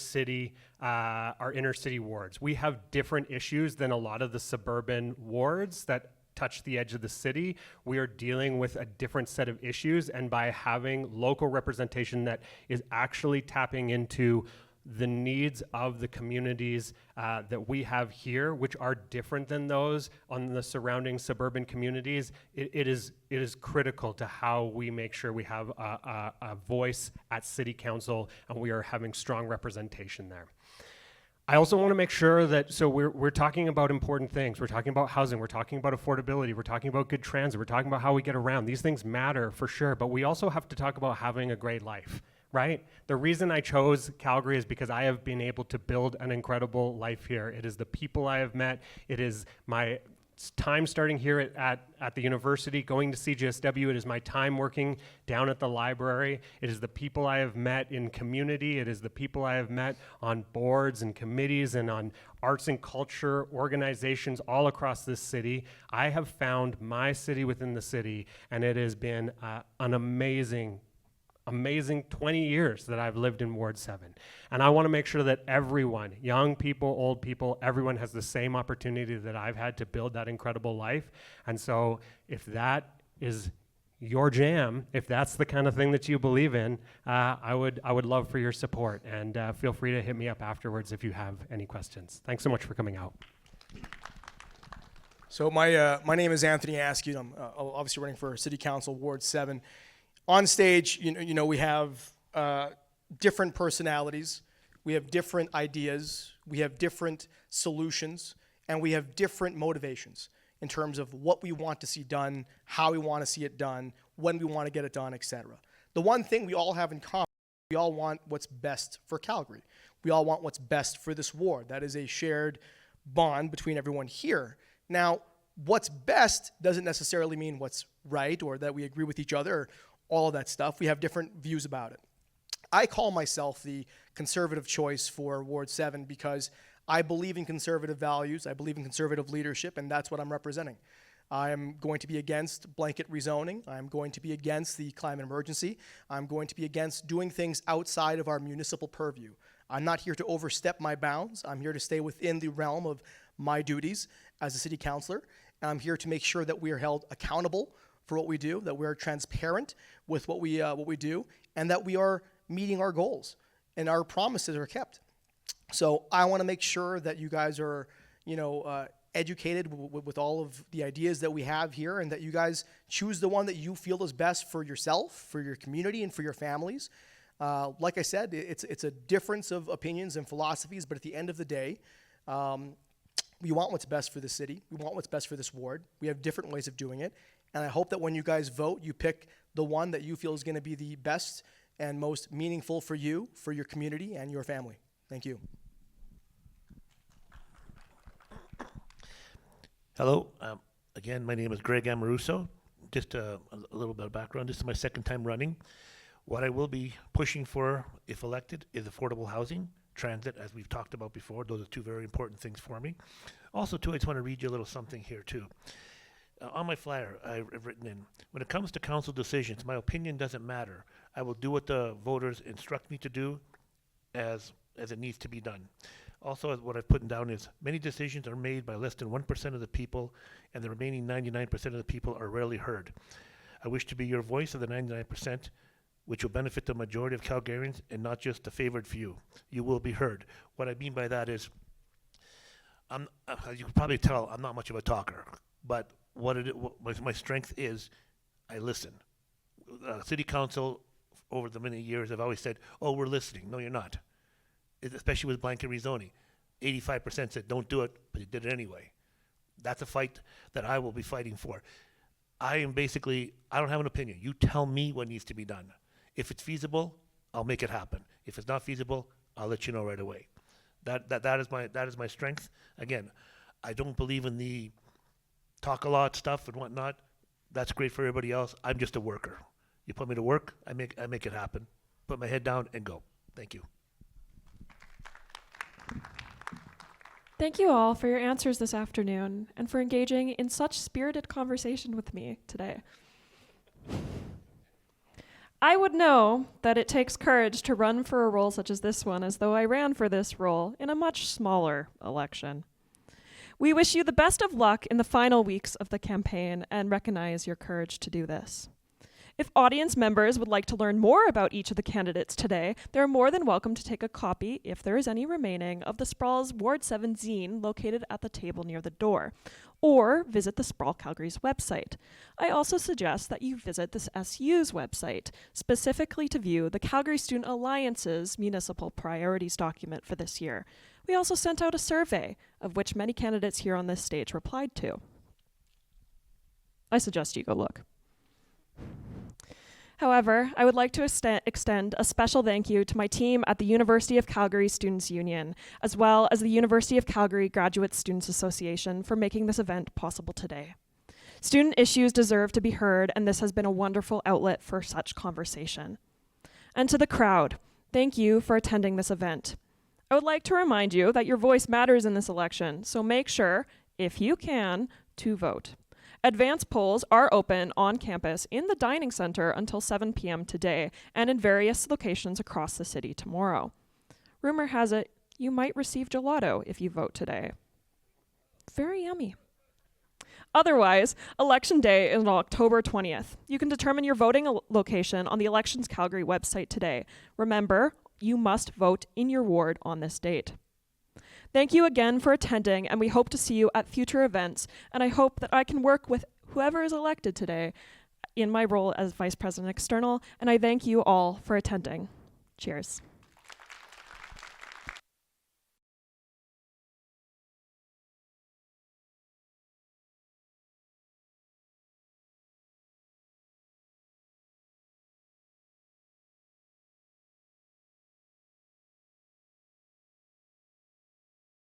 city wards. We have different issues than a lot of the suburban wards that touch the edge of the city. We are dealing with a different set of issues, and by having local representation that is actually tapping into the needs of the communities that we have here, which are different than those on the surrounding suburban communities, it is critical to how we make sure we have a voice at City Council and we are having strong representation there. I also want to make sure that, so we're talking about important things. We're talking about housing, we're talking about affordability, we're talking about good transit, we're talking about how we get around. These things matter for sure, but we also have to talk about having a great life. Right? The reason I chose Calgary is because I have been able to build an incredible life here. It is the people I have met. It is my time starting here at the university, going to CGSW. It is my time working down at the library. It is the people I have met in community. It is the people I have met on boards and committees and on arts and culture organizations all across this city. I have found my city within the city, and it has been an amazing 20 years that I've lived in Ward 7. And I want to make sure that everyone, young people, old people, everyone has the same opportunity that I've had to build that incredible life. And so if that is your jam, if that's the kind of thing that you believe in, I would love for your support. And feel free to hit me up afterwards if you have any questions. Thanks so much for coming out. So my name is Anthony Askew. I'm obviously running for City Council, Ward 7. On stage, we have different personalities, we have different ideas, we have different solutions, and we have different motivations in terms of what we want to see done, how we want to see it done, when we want to get it done, etc. The one thing we all have in common, we all want what's best for Calgary. We all want what's best for this ward. That is a shared bond between everyone here. Now, what's best doesn't necessarily mean what's right or that we agree with each other all of that stuff. We have different views about it. I call myself the conservative choice for Ward 7 because I believe in conservative values, I believe in conservative leadership, and that's what I'm representing. I am going to be against blanket rezoning. I'm going to be against the climate emergency. I'm going to be against doing things outside of our municipal purview. I'm not here to overstep my bounds. I'm here to stay within the realm of my duties as a city councilor. And I'm here to make sure that we are held accountable for what we do, that we are transparent with what we do, and that we are meeting our goals and our promises are kept. So I want to make sure that you guys are, educated with all of the ideas that we have here, and that you guys choose the one that you feel is best for yourself, for your community, and for your families. Like I said, it's a difference of opinions and philosophies, but at the end of the day, we want what's best for the city. We want what's best for this ward. We have different ways of doing it, and I hope that when you guys vote, you pick the one that you feel is going to be the best and most meaningful for you, for your community, and your family. Thank you. Hello. Again, my name is Greg Amoruso. Just a little bit of background. This is my second time running. What I will be pushing for, if elected, is affordable housing, transit, as we've talked about before. Those are two very important things for me. Also, too, I just want to read you a little something here, too. On my flyer, I've written in, when it comes to council decisions, my opinion doesn't matter. I will do what the voters instruct me to do as it needs to be done. Also, what I've put down is many decisions are made by less than 1% of the people, and the remaining 99% of the people are rarely heard. I wish to be your voice of the 99%, which will benefit the majority of Calgarians and not just the favored few. You will be heard. What I mean by that is, as you can probably tell, I'm not much of a talker, but my strength is I listen. City Council, over the many years, have always said, oh, we're listening. No, you're not. Especially with blanket rezoning. 85% said don't do it, but you did it anyway. That's a fight that I will be fighting for. I don't have an opinion. You tell me what needs to be done. If it's feasible, I'll make it happen. If it's not feasible, I'll let you know right away. That is my strength. Again, I don't believe in the talk a lot stuff and whatnot. That's great for everybody else. I'm just a worker. You put me to work, I make it happen. Put my head down and go. Thank you. Thank you all for your answers this afternoon and for engaging in such spirited conversation with me today. I would know that it takes courage to run for a role such as this one, as though I ran for this role in a much smaller election. We wish you the best of luck in the final weeks of the campaign and recognize your courage to do this. If audience members would like to learn more about each of the candidates today, they're more than welcome to take a copy, if there is any remaining, of the Sprawl's Ward 7 zine located at the table near the door, or visit the Sprawl Calgary's website. I also suggest that you visit this SU's website, specifically to view the Calgary Student Alliance's municipal priorities document for this year. We also sent out a survey, of which many candidates here on this stage replied to. I suggest you go look. However, I would like to extend a special thank you to my team at the University of Calgary Students Union, as well as the University of Calgary Graduate Students Association for making this event possible today. Student issues deserve to be heard, and this has been a wonderful outlet for such conversation. And to the crowd, thank you for attending this event. I would like to remind you that your voice matters in this election, so make sure, if you can, to vote. Advance polls are open on campus in the dining center until 7 p.m. today and in various locations across the city tomorrow. Rumor has it you might receive gelato if you vote today. Very yummy. Otherwise, Election Day is on October 20th. You can determine your voting location on the Elections Calgary website today. Remember, you must vote in your ward on this date. Thank you again for attending, and we hope to see you at future events, and I hope that I can work with whoever is elected today in my role as Vice President External, and I thank you all for attending. Cheers.